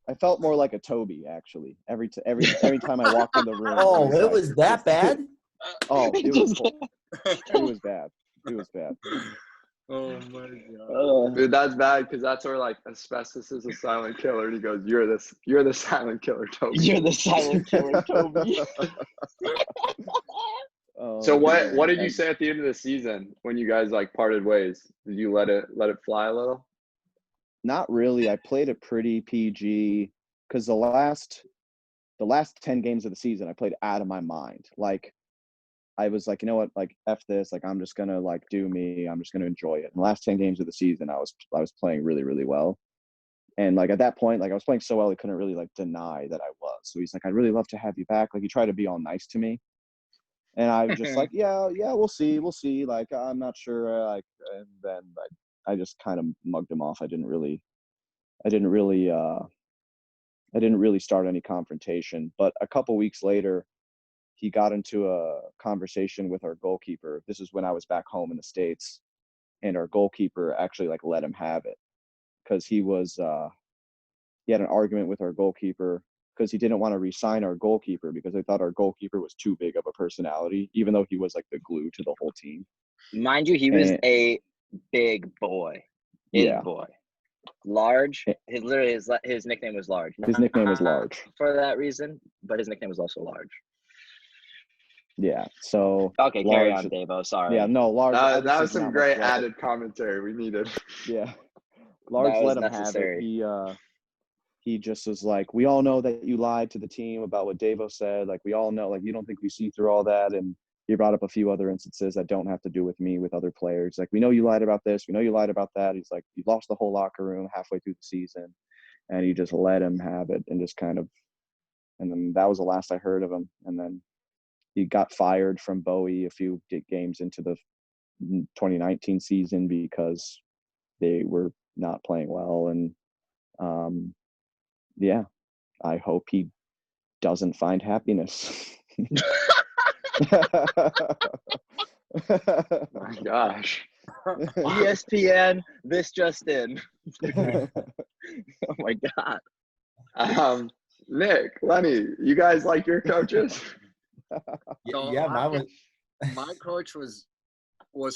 Speaker 5: I felt more like a Toby actually. Every time I walked in the room.
Speaker 4: Oh, it
Speaker 5: like,
Speaker 4: was that bad?
Speaker 5: Oh, it was it was bad. It was bad.
Speaker 3: Oh my god.
Speaker 1: Dude, that's bad because that's where like asbestos is a silent killer. And he goes, "You're the silent killer, Toby."
Speaker 2: You're the silent killer, Toby.
Speaker 1: So what
Speaker 5: man.
Speaker 1: did you say at the end of the season when you guys like parted ways? Did you let it fly a little?
Speaker 5: Not really. I played it pretty PG because the last 10 games of the season I played out of my mind. Like I was like, you know what, like F this, like I'm just gonna like do me, I'm just gonna enjoy it. In the last 10 games of the season I was playing really, really well. And like at that point, like I was playing so well he couldn't really like deny that I was. So he's like, "I'd really love to have you back." Like he tried to be all nice to me. And I was just like, yeah, we'll see. Like I'm not sure. Like and then I just kind of mugged him off. I didn't really start any confrontation. But a couple weeks later, he got into a conversation with our goalkeeper. This is when I was back home in the States, and our goalkeeper actually like let him have it because he had an argument with our goalkeeper because he didn't want to re-sign our goalkeeper because they thought our goalkeeper was too big of a personality, even though he was like the glue to the whole team.
Speaker 2: Mind you, he was a big boy. Big
Speaker 5: Yeah.
Speaker 2: boy. Large. His nickname was Large.
Speaker 5: His nickname was
Speaker 2: Not
Speaker 5: Large.
Speaker 2: for that reason, but his nickname was also Large.
Speaker 5: Yeah. So
Speaker 2: Okay, carry
Speaker 5: Large,
Speaker 2: on, Davo. Sorry.
Speaker 5: Yeah, no, Large.
Speaker 1: That was some great added commentary we needed.
Speaker 5: Yeah. Large
Speaker 2: That was
Speaker 5: let him
Speaker 2: necessary.
Speaker 5: have it. He just was like, "We all know that you lied to the team about what Davo said. Like, we all know, like, you don't think we see through all that." And he brought up a few other instances that don't have to do with me, with other players. Like, "We know you lied about this. We know you lied about that." He's like, "You lost the whole locker room halfway through the season." And he just let him have it and just kind of, and then that was the last I heard of him. And then he got fired from Bowie a few games into the 2019 season because they were not playing well. And, yeah, I hope he doesn't find happiness.
Speaker 1: My gosh.
Speaker 2: ESPN, this just in. Oh my God.
Speaker 1: Nick, Lenny, you guys like your coaches?
Speaker 3: So
Speaker 4: Yeah, mine was.
Speaker 3: my coach was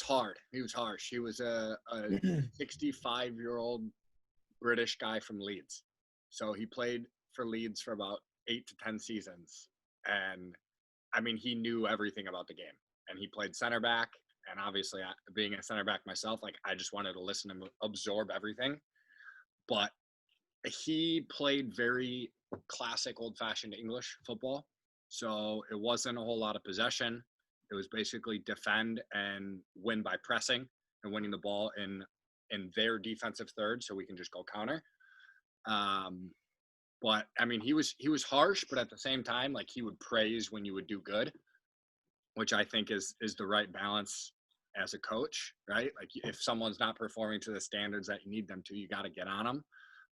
Speaker 3: hard. He was harsh. He was a 65-year-old British guy from Leeds. So he played for Leeds for about 8 to 10 seasons. And I mean, he knew everything about the game. And he played center back. And obviously, being a center back myself, like I just wanted to listen and absorb everything. But he played very classic old-fashioned English football. So it wasn't a whole lot of possession. It was basically defend and win by pressing and winning the ball in their defensive third, so we can just go counter. But I mean, he was harsh, but at the same time, like he would praise when you would do good, which I think is the right balance as a coach, right? Like if someone's not performing to the standards that you need them to, you got to get on them.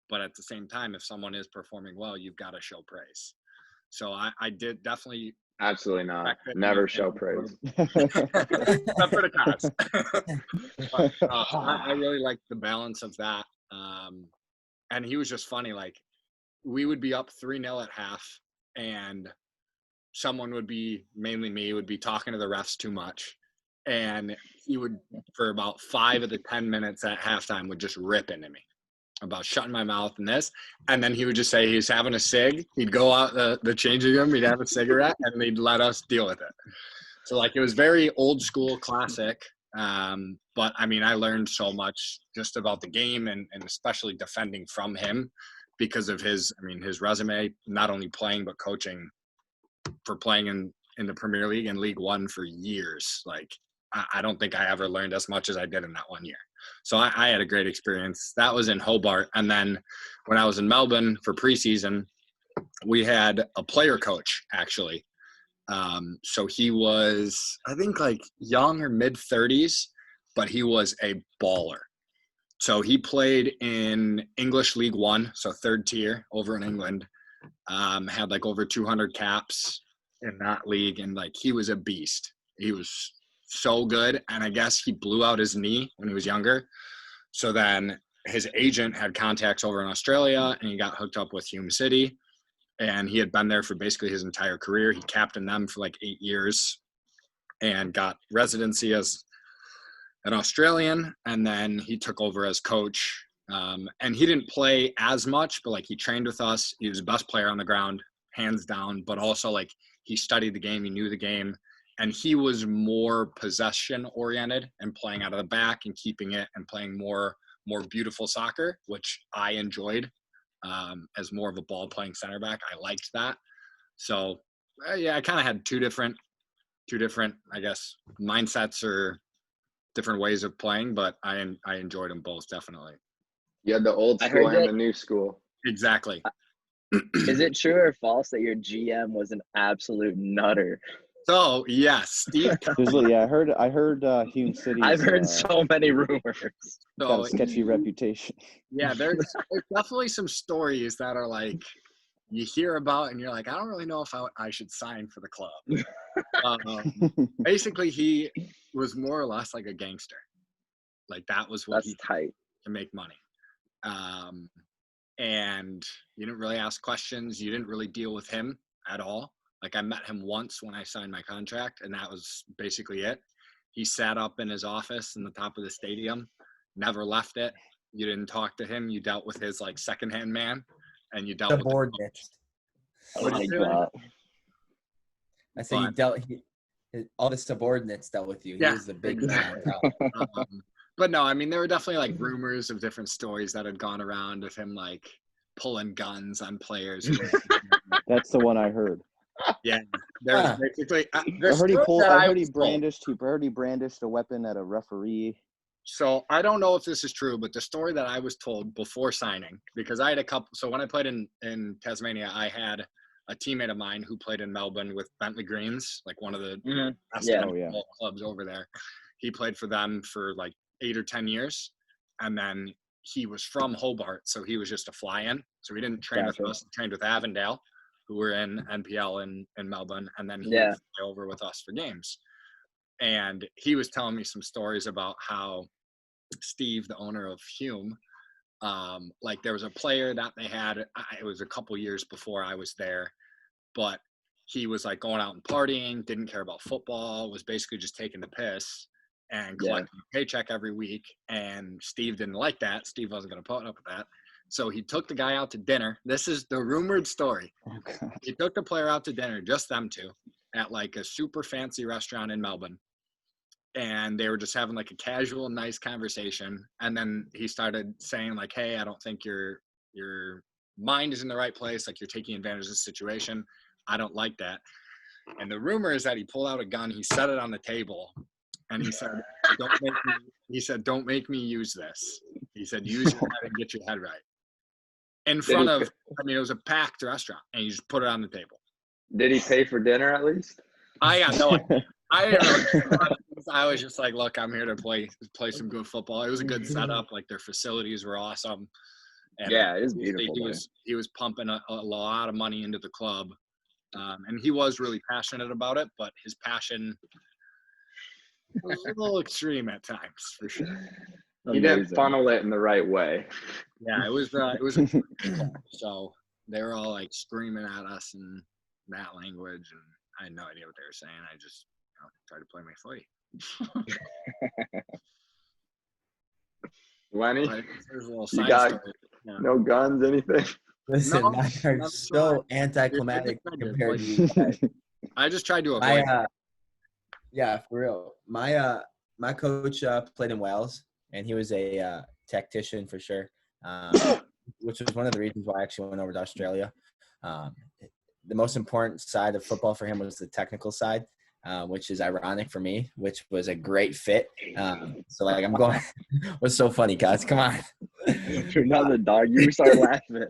Speaker 3: But at the same time, if someone is performing well, you've got to show praise. So I did definitely.
Speaker 1: Absolutely not. Never show praise.
Speaker 3: Except for the cons. But, I really liked the balance of that. And he was just funny. Like we would be up 3-0 at half, and someone would be, mainly me, would be talking to the refs too much. And he would, for about 5 of the 10 minutes at halftime, would just rip into me about shutting my mouth and this. And then he would just say he's having a cig. He'd go out the changing room, he'd have a cigarette, and they'd let us deal with it. So like it was very old school, classic. But I mean, I learned so much just about the game and especially defending from him because of his resume, not only playing, but coaching, for playing in the Premier League and League One for years. Like, I don't think I ever learned as much as I did in that 1 year. So I had a great experience. That was in Hobart. And then when I was in Melbourne for preseason, we had a player coach, actually. So he was, I think, like young or mid-30s, but he was a baller. So he played in English League One, so third tier over in England. Had like over 200 caps in that league, and like he was a beast. He was so good, and I guess he blew out his knee when he was younger. So then his agent had contacts over in Australia, and he got hooked up with Hume City, and he had been there for basically his entire career. He captained them for like 8 years and got residency as an Australian, and then he took over as coach. And he didn't play as much, but like he trained with us. He was the best player on the ground, hands down, but also like he studied the game, he knew the game, and he was more possession oriented and playing out of the back and keeping it and playing more beautiful soccer, which I enjoyed. As more of a ball playing center back, I liked that. So yeah, I kind of had two different, I guess, mindsets or different ways of playing, but I enjoyed them both, definitely.
Speaker 1: You had the old
Speaker 2: I
Speaker 1: school
Speaker 2: heard
Speaker 1: and
Speaker 2: that-
Speaker 1: the new school.
Speaker 3: Exactly.
Speaker 2: Is it true or false that your GM was an absolute nutter?
Speaker 3: So yes, Steve.
Speaker 5: Yeah, I heard Hume City.
Speaker 2: I've heard so many rumors.
Speaker 5: got
Speaker 3: So
Speaker 5: a sketchy reputation.
Speaker 3: yeah, there's definitely some stories that are like you hear about and you're like, I don't really know if I should sign for the club. Basically, he was more or less like a gangster. Like that was what
Speaker 2: That's
Speaker 3: he
Speaker 2: tight.
Speaker 3: to make money. And you didn't really ask questions. You didn't really deal with him at all. Like I met him once when I signed my contract, and that was basically it. He sat up in his office in the top of the stadium, never left it. You didn't talk to him. You dealt with his like secondhand man, and you dealt with
Speaker 4: Subordinates.
Speaker 2: Oh my
Speaker 3: you doing?
Speaker 2: God.
Speaker 4: I said all the subordinates dealt with you. He
Speaker 3: Yeah,
Speaker 4: was the big
Speaker 3: exactly.
Speaker 4: man.
Speaker 3: But no, I mean, there were definitely like rumors of different stories that had gone around of him like pulling guns on players.
Speaker 5: That's the one I heard.
Speaker 3: Yeah, there's basically.
Speaker 5: I heard he brandished a weapon at a referee.
Speaker 3: So I don't know if this is true, but the story that I was told before signing, because I had a couple. So when I played in Tasmania, I had a teammate of mine who played in Melbourne with Bentley Greens, like one of the best clubs over there. He played for them for like 8 or 10 years, and then he was from Hobart, so he was just a fly-in. So he didn't train with us. He trained with Avondale, who were in NPL in Melbourne, and then he would fly over with us for games. And he was telling me some stories about how Steve, the owner of Hume, like there was a player that they had, it was a couple years before I was there, but he was like going out and partying, didn't care about football, was basically just taking the piss and collecting a paycheck every week. And Steve didn't like that. Steve wasn't going to put up with that. So he took the guy out to dinner. This is the rumored story.
Speaker 5: Oh,
Speaker 3: he took the player out to dinner, just them two, at like a super fancy restaurant in Melbourne. And they were just having like a casual, nice conversation. And then he started saying like, hey, I don't think your mind is in the right place. Like you're taking advantage of the situation. I don't like that. And the rumor is that he pulled out a gun. He set it on the table. And he said, don't make me use this. He said, use your head and get your head right. In front of, it was a packed restaurant. And he just put it on the table.
Speaker 1: Did he pay for dinner at least?
Speaker 3: I got no idea. I was just like, look, I'm here to play some good football. It was a good setup. Like their facilities were awesome. And
Speaker 2: it is beautiful.
Speaker 3: He was pumping a lot of money into the club. And he was really passionate about it, but his passion was a little extreme at times, for sure.
Speaker 1: He didn't funnel it in the right way.
Speaker 3: Yeah, it was so they were all like screaming at us in that language, and I had no idea what they were saying. I just tried to play my footy.
Speaker 1: Lenny,
Speaker 3: there's a little
Speaker 1: you
Speaker 3: side
Speaker 1: got
Speaker 3: story. Yeah.
Speaker 1: no guns, anything?
Speaker 4: Listen,
Speaker 3: No,
Speaker 4: mine are
Speaker 3: that's
Speaker 4: so
Speaker 3: fine.
Speaker 4: anticlimactic
Speaker 3: You're
Speaker 4: compared to you guys.
Speaker 3: I just tried to avoid.
Speaker 4: Yeah, for real. My coach played in Wales, and he was a tactician for sure, which was one of the reasons why I actually went over to Australia. The most important side of football for him was the technical side, which is ironic for me, which was a great fit. So like I'm going – what's so funny, guys? Come on.
Speaker 2: You're not the dog. You start laughing.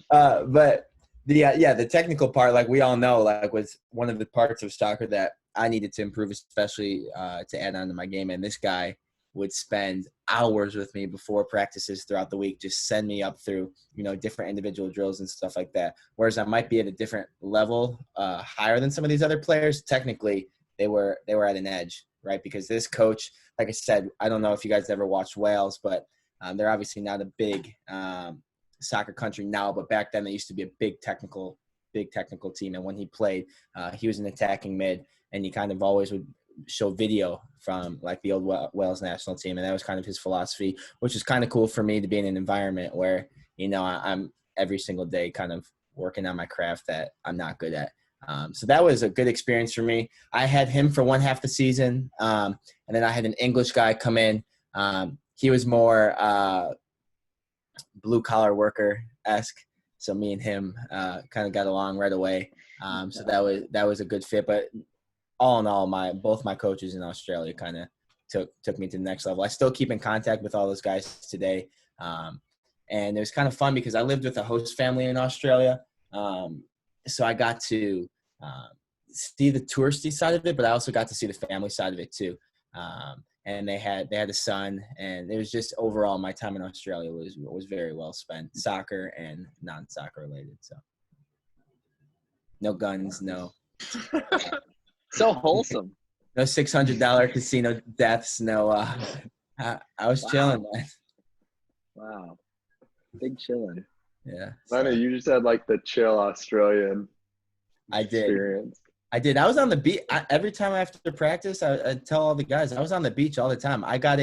Speaker 4: But The technical part, like we all know, like was one of the parts of soccer that I needed to improve, especially to add on to my game. And this guy would spend hours with me before practices throughout the week, just send me up through, different individual drills and stuff like that. Whereas I might be at a different level, higher than some of these other players. Technically, they were at an edge, right? Because this coach, like I said, I don't know if you guys ever watched Wales, but they're obviously not a big soccer country now, but back then they used to be a big technical team. And when he played, he was an attacking mid, and he kind of always would show video from like the old Wales national team, and that was kind of his philosophy, which is kind of cool for me to be in an environment where I'm every single day kind of working on my craft that I'm not good at. So that was a good experience for me. I had him for one half the season, and then I had an English guy come in. He was more blue-collar worker-esque, so me and him kind of got along right away. So that was a good fit. But all in all, both my coaches in Australia kind of took me to the next level. I still keep in contact with all those guys today, and it was kind of fun because I lived with a host family in Australia. So I got to see the touristy side of it, but I also got to see the family side of it too. And they had a son, and it was just overall my time in Australia was very well spent, soccer and non-soccer related. So no guns, no
Speaker 2: So wholesome.
Speaker 4: no $600 casino deaths, no. I was chilling, man.
Speaker 2: Wow, big chilling.
Speaker 4: Yeah.
Speaker 1: I know you just had like the chill Australian experience.
Speaker 4: I did. I was on the beach every time after practice. I tell all the guys I was on the beach all the time. I got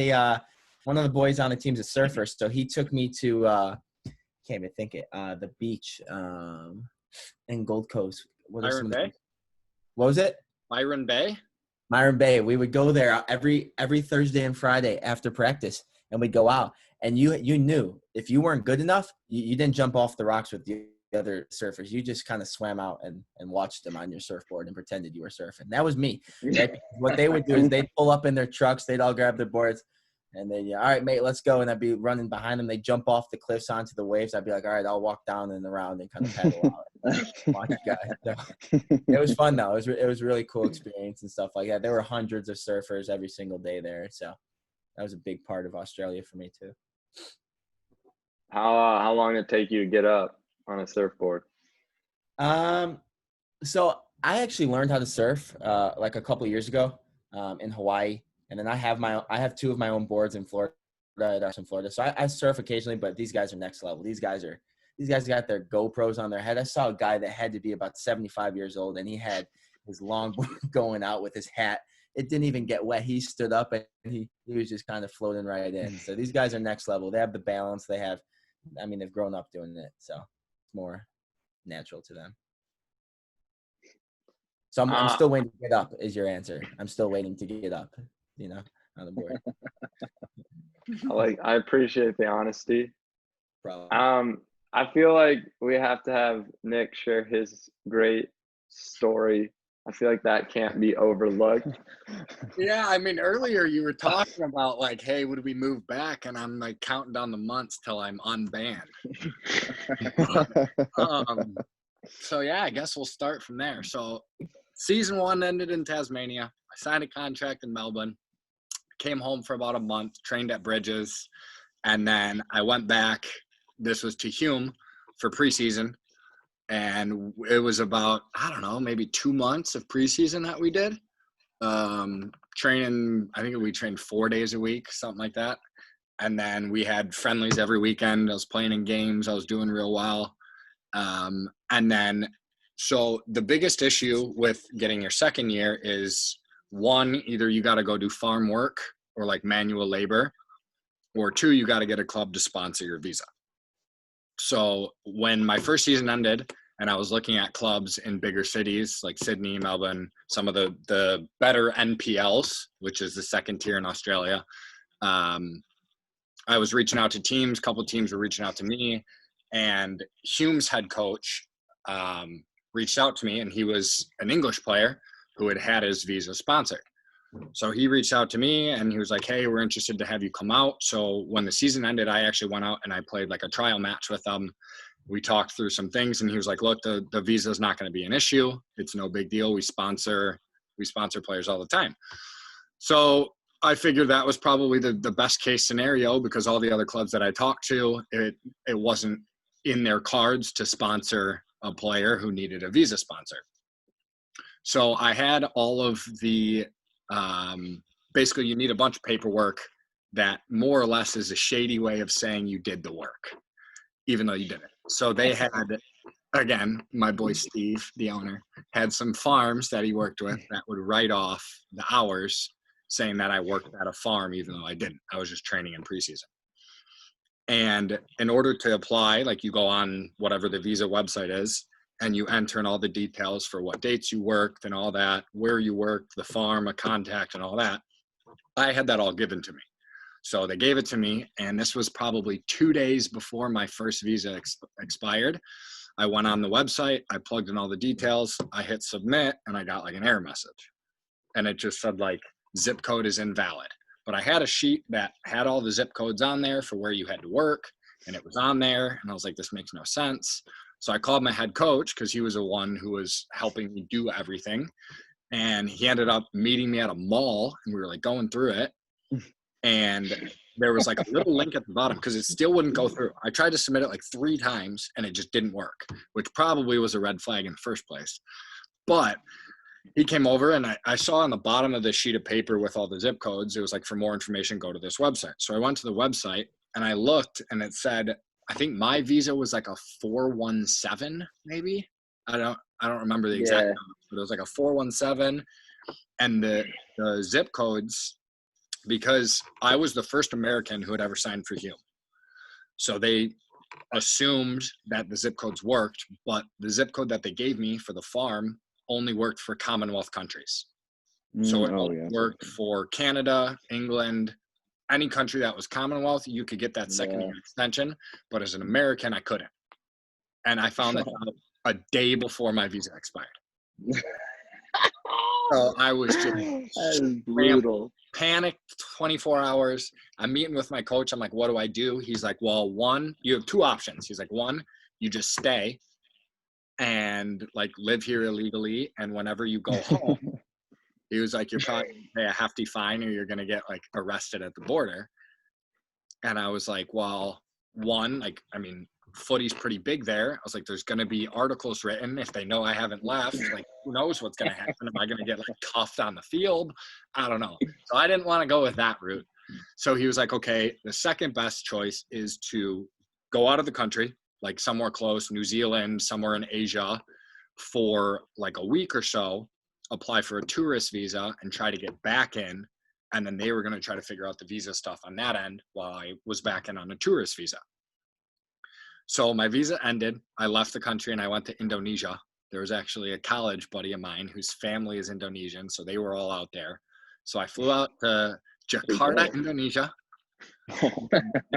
Speaker 4: one of the boys on the team's a surfer, so he took me to can't even think it the beach in Gold Coast.
Speaker 3: Byron Bay.
Speaker 4: What was it?
Speaker 3: Byron Bay.
Speaker 4: Myron Bay. We would go there every Thursday and Friday after practice, and we'd go out. And you knew if you weren't good enough, you didn't jump off the rocks with the other surfers. You just kind of swam out and watched them on your surfboard and pretended you were surfing. That was me. Right? What they would do is they'd pull up in their trucks, they'd all grab their boards, and they'd, all right, mate, let's go. And I'd be running behind them. They'd jump off the cliffs onto the waves. I'd be like, all right, I'll walk down and around and kind of paddle out. Watch guys. So, it was fun though. It was a really cool experience and stuff like that. There were hundreds of surfers every single day there. So that was a big part of Australia for me too.
Speaker 1: How long did it take you to get up on a surfboard?
Speaker 4: So I actually learned how to surf like a couple of years ago in Hawaii, and then I have two of my own boards in Florida, in Florida. So I surf occasionally, but these guys are next level. These guys got their GoPros on their head. I saw a guy that had to be about 75 years old, and he had his longboard going out with his hat. It didn't even get wet. He stood up and he was just kind of floating right in. So these guys are next level. They have the balance. They've grown up doing it, so it's more natural to them. So I'm still waiting to get up is your answer. I'm still waiting to get up, on the board.
Speaker 1: I appreciate the honesty.
Speaker 4: Problem.
Speaker 1: I feel like we have to have Nick share his great story. I feel like that can't be overlooked.
Speaker 3: Yeah, earlier you were talking about like, hey, would we move back? And I'm like counting down the months till I'm unbanned. So yeah, I guess we'll start from there. So season 1 ended in Tasmania. I signed a contract in Melbourne. Came home for about a month, trained at Bridges, and then I went back. This was to Hume for preseason. And it was about, I don't know, maybe 2 months of preseason that we did. Training, I think we trained 4 days a week, something like that. And then we had friendlies every weekend. I was playing in games. I was doing real well. And then, so the biggest issue with getting your second year is, one, either you got to go do farm work or like manual labor, or two, you got to get a club to sponsor your visa. So when my first season ended and I was looking at clubs in bigger cities like Sydney, Melbourne, some of the better NPLs, which is the second tier in Australia, I was reaching out to teams. A couple of teams were reaching out to me, and Hume's head coach reached out to me, and he was an English player who had his visa sponsored. So he reached out to me and he was like, hey, we're interested to have you come out. So when the season ended, I actually went out and I played like a trial match with them. we talked through some things, and he was like, look, the visa is not going to be an issue. It's no big deal. We sponsor players all the time. So I figured that was probably the best case scenario, because all the other clubs that I talked to, it wasn't in their cards to sponsor a player who needed a visa sponsor. So I had all of the, basically you need a bunch of paperwork that more or less is a shady way of saying you did the work, even though you didn't. So they had, again, my boy Steve, the owner, had some farms that he worked with that would write off the hours saying that I worked at a farm, even though I didn't. I was just training in preseason. And in order to apply, like you go on whatever the visa website is, and you enter in all the details for what dates you worked and all that, where you worked, the farm, a contact, and all that. I had that all given to me. So they gave it to me, and this was probably 2 days before my first visa expired. I went on the website, I plugged in all the details, I hit submit, and I got like an error message. And it just said like, zip code is invalid. But I had a sheet that had all the zip codes on there for where you had to work, and it was on there, and I was like, this makes no sense. So I called my head coach, because he was the one who was helping me do everything. And he ended up meeting me at a mall, and we were like going through it. And there was like a little link at the bottom, because it still wouldn't go through. I tried to submit it like 3 times, and it just didn't work, which probably was a red flag in the first place. But he came over, and I saw on the bottom of the sheet of paper with all the zip codes, it was like, for more information, go to this website. So I went to the website, and I looked, and it said, I think my visa was like a 417, maybe. I don't remember the exact number, but it was like a 417. And the zip codes, because I was the first American who had ever signed for Hume. So they assumed that the zip codes worked, but the zip code that they gave me for the farm only worked for Commonwealth countries. So it worked for Canada, England, any country that was Commonwealth. You could get that second year extension, but as an American, I couldn't. And I found that out a day before my visa expired. So I was just brutal. Panicked 24 hours. I'm meeting with my coach. I'm like, what do I do? He's like, well, one, you have 2 options. He's like, one, you just stay and like live here illegally, and whenever you go home, he was like, you're probably gonna pay a hefty fine, or you're gonna get like arrested at the border. And I was like, well, one, like, I mean, footy's pretty big there. I was like, there's gonna be articles written if they know I haven't left. Like, who knows what's gonna happen? Am I gonna get like cuffed on the field? I don't know. So I didn't want to go with that route. So he was like, okay, the second best choice is to go out of the country, like somewhere close, New Zealand, somewhere in Asia, for like a week or so, apply for a tourist visa and try to get back in. And then they were going to try to figure out the visa stuff on that end while I was back in on a tourist visa. So my visa ended. I left the country and I went to Indonesia. There was actually a college buddy of mine whose family is Indonesian, so they were all out there. So I flew out to Jakarta, Indonesia.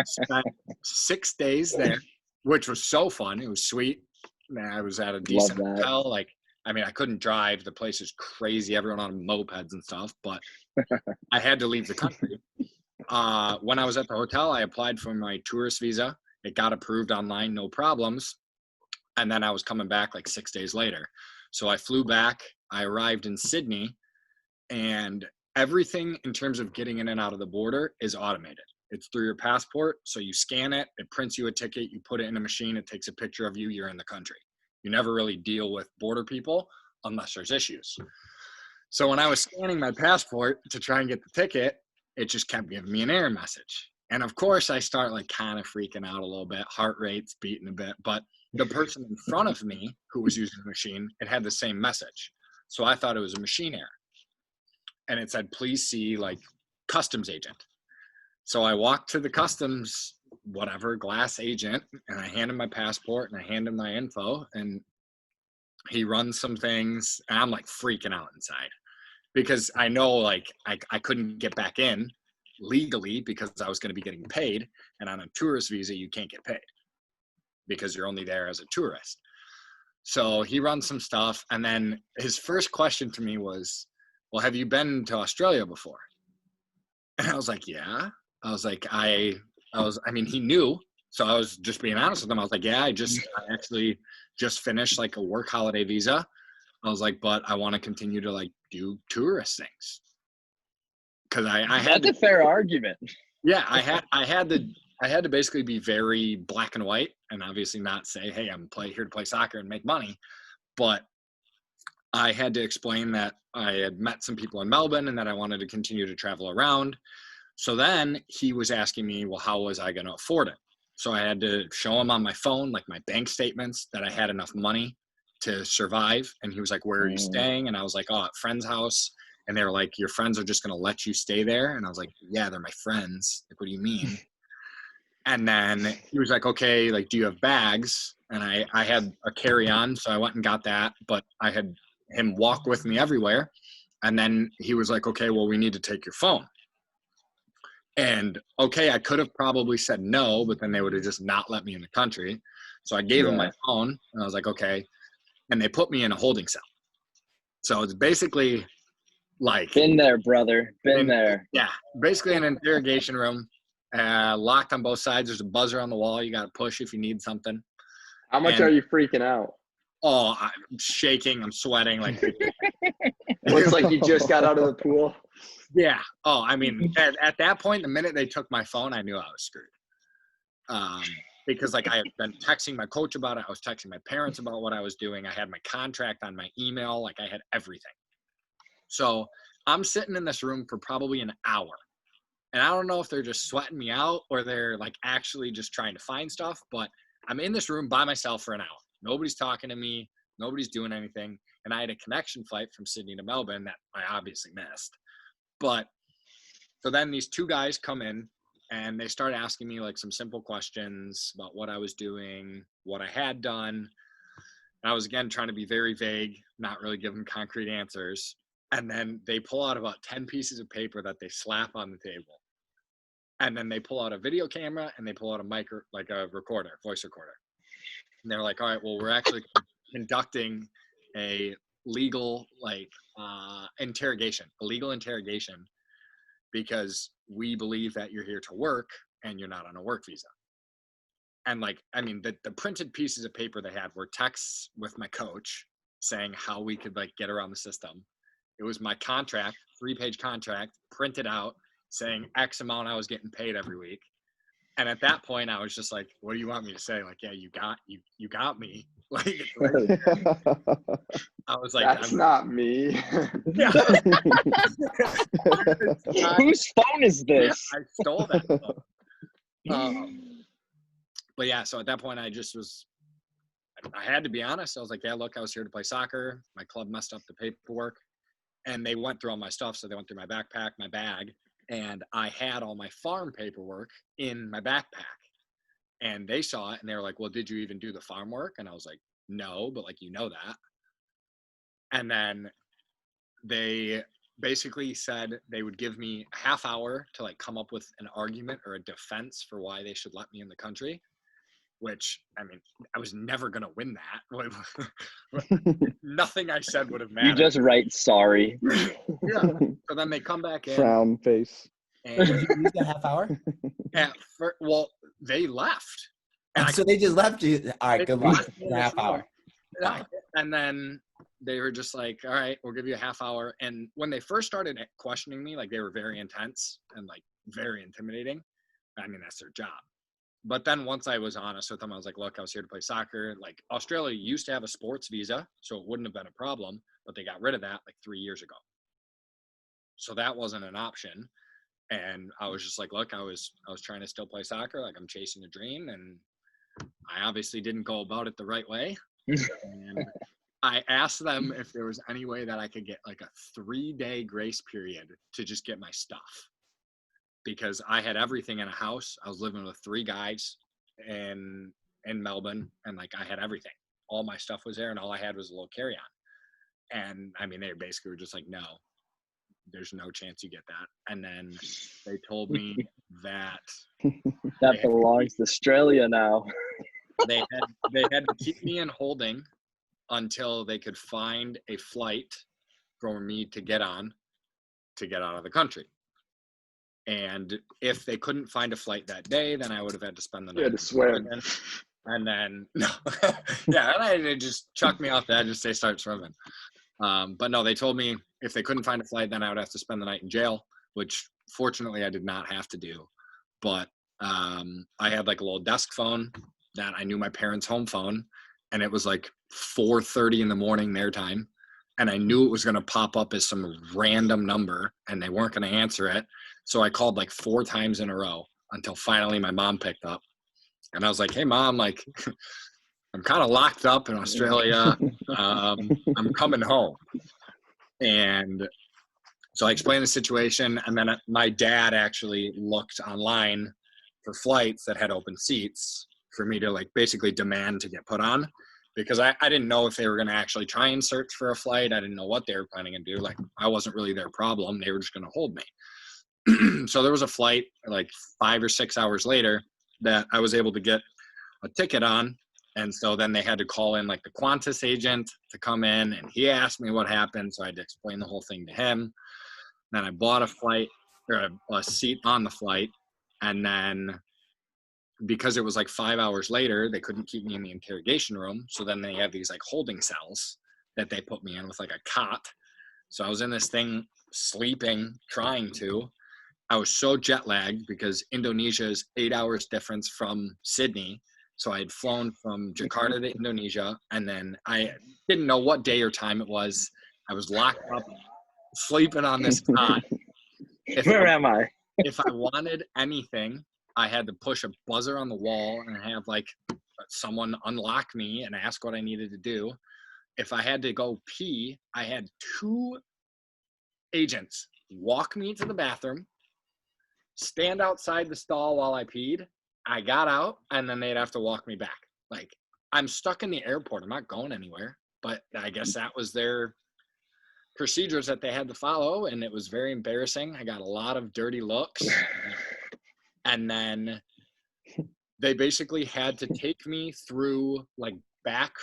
Speaker 3: Spent 6 days there, which was so fun. It was sweet. Man, I was at a decent hotel. Like, I mean, I couldn't drive. The place is crazy. Everyone on mopeds and stuff, but I had to leave the country. When I was at the hotel, I applied for my tourist visa. It got approved online, no problems. And then I was coming back like 6 days later. So I flew back. I arrived in Sydney, and everything in terms of getting in and out of the border is automated. It's through your passport. So you scan it, it prints you a ticket, you put it in a machine, it takes a picture of you, you're in the country. You never really deal with border people unless there's issues. So when I was scanning my passport to try and get the ticket, it just kept giving me an error message. And of course I start like kind of freaking out a little bit, heart rate's beating a bit, but the person in front of me who was using the machine, it had the same message. So I thought it was a machine error. And it said, please see like customs agent. So I walked to the customs, whatever, glass agent, and I hand him my passport and I hand him my info, and he runs some things, and I'm like freaking out inside because I know like I couldn't get back in legally because I was going to be getting paid, and on a tourist visa, you can't get paid because you're only there as a tourist. So he runs some stuff, and then his first question to me was, well, have you been to Australia before? And I was like, yeah. I was like, I mean, he knew So I was just being honest with them. I was like, yeah, I actually just finished like a work holiday visa. I was like, but I want to continue to like do tourist things. Cause I had
Speaker 2: That's a fair argument.
Speaker 3: yeah, I had to basically be very black and white and obviously not say, hey, I'm here to play soccer and make money. But I had to explain that I had met some people in Melbourne and that I wanted to continue to travel around. So then he was asking me, well, how was I going to afford it? So I had to show him on my phone, like my bank statements, that I had enough money to survive. And he was like, where are you staying? And I was like, oh, at friend's house. And they were like, your friends are just going to let you stay there? And I was like, yeah, they're my friends. Like, what do you mean? And then he was like, okay, like, do you have bags? And I had a carry-on, so I went and got that. But I had him walk with me everywhere. And then he was like, okay, well, we need to take your phone. And okay, I could have probably said no, but then they would have just not let me in the country. So I gave him my phone, and I was like, okay. And they put me in a holding cell. So it's basically like
Speaker 2: Been there, brother. Been there.
Speaker 3: Yeah, basically an interrogation room, locked on both sides. There's a buzzer on the wall. You got to push if you need something.
Speaker 1: How much are you freaking out?
Speaker 3: Oh, I'm shaking. I'm sweating. Like
Speaker 1: Looks like you just got out of the pool.
Speaker 3: Yeah. Oh, I mean, at that point, the minute they took my phone, I knew I was screwed. Because like I had been texting my coach about it. I was texting my parents about what I was doing. I had my contract on my email. Like I had everything. So I'm sitting in this room for probably an hour. And I don't know if they're just sweating me out or they're like actually just trying to find stuff. But I'm in this room by myself for an hour. Nobody's talking to me. Nobody's doing anything. And I had a connection flight from Sydney to Melbourne that I obviously missed. But so then these two guys come in and they start asking me like some simple questions about what I was doing, what I had done. And I was again trying to be very vague, not really give them concrete answers. And then they pull out about 10 pieces of paper that they slap on the table. And then they pull out a video camera and they pull out a mic, like a recorder, voice recorder. And they're like, all right, well, we're actually conducting a legal interrogation, a legal interrogation, because we believe that you're here to work and you're not on a work visa. And like, I mean, the printed pieces of paper they had were texts with my coach saying how we could like get around the system. It was my contract, 3-page contract, printed out saying X amount I was getting paid every week. And at that point, I was just like, "What do you want me to say?" Like, "Yeah, you got me." Like, I was like,
Speaker 1: "That's not me."
Speaker 3: Yeah.
Speaker 2: Whose phone is this?
Speaker 3: I stole that phone. But yeah, so at that point, I had to be honest. I was like, "Yeah, look, I was here to play soccer. My club messed up the paperwork." And they went through all my stuff. So they went through my backpack, my bag, and I had all my farm paperwork in my backpack. And they saw it and they were like, well, did you even do the farm work? And I was like, no, but like, you know that. And then they basically said they would give me a half hour to like come up with an argument or a defense for why they should let me in the country. Which, I mean, I was never going to win that. Nothing I said would have mattered.
Speaker 2: You just write sorry.
Speaker 3: Yeah. So then they come back in.
Speaker 5: Frown face.
Speaker 4: And you used a half hour?
Speaker 3: Well, they left.
Speaker 4: So they just left you. All right, good luck. A half hour.
Speaker 3: Wow. And then they were just like, all right, we'll give you a half hour. And when they first started questioning me, like they were very intense and like very intimidating. I mean, that's their job. But then once I was honest with them, I was like, look, I was here to play soccer. Like Australia used to have a sports visa, so it wouldn't have been a problem, but they got rid of that like 3 years ago. So that wasn't an option. And I was just like, look, I was trying to still play soccer. Like I'm chasing a dream. And I obviously didn't go about it the right way. And I asked them if there was any way that I could get like a 3-day grace period to just get my stuff. Because I had everything in a house. I was living with 3 guys in Melbourne, and like I had everything. All my stuff was there, and all I had was a little carry-on. And I mean, they basically were just like, no, there's no chance you get that. And then they told me that
Speaker 2: belongs to Australia now.
Speaker 3: They had to keep me in holding until they could find a flight for me to get on to get out of the country. And if they couldn't find a flight that day, then I would have had to spend the night.
Speaker 1: You had to swim.
Speaker 3: And then, no. Yeah, and they just chucked me off the edge and say, start swimming. But no, they told me if they couldn't find a flight, then I would have to spend the night in jail, which fortunately I did not have to do. But I had like a little desk phone that I knew my parents' home phone, and it was like 4:30 in the morning their time. And I knew it was going to pop up as some random number, and they weren't going to answer it. So I called like 4 times in a row until finally my mom picked up. And I was like, hey, Mom, like, I'm kind of locked up in Australia. I'm coming home. And so I explained the situation. And then my dad actually looked online for flights that had open seats for me to like basically demand to get put on. Because I didn't know if they were going to actually try and search for a flight. I didn't know what they were planning to do. Like, I wasn't really their problem. They were just going to hold me. So there was a flight like 5 or 6 hours later that I was able to get a ticket on. And so then they had to call in like the Qantas agent to come in, and he asked me what happened. So I had to explain the whole thing to him. Then I bought a flight or a seat on the flight. And then because it was like 5 hours later, they couldn't keep me in the interrogation room. So then they have these like holding cells that they put me in with like a cot. So I was in this thing sleeping, trying to. I was so jet lagged because Indonesia is 8 hours difference from Sydney. So I had flown from Jakarta to Indonesia, and then I didn't know what day or time it was. I was locked up, sleeping on this cot.
Speaker 2: Where am I?
Speaker 3: If I wanted anything, I had to push a buzzer on the wall and have like someone unlock me and ask what I needed to do. If I had to go pee, I had 2 agents walk me to the bathroom, stand outside the stall while I peed. I got out, and then they'd have to walk me back. Like, I'm stuck in the airport. I'm not going anywhere. But I guess that was their procedures that they had to follow, and it was very embarrassing. I got a lot of dirty looks. And then they basically had to take me through like back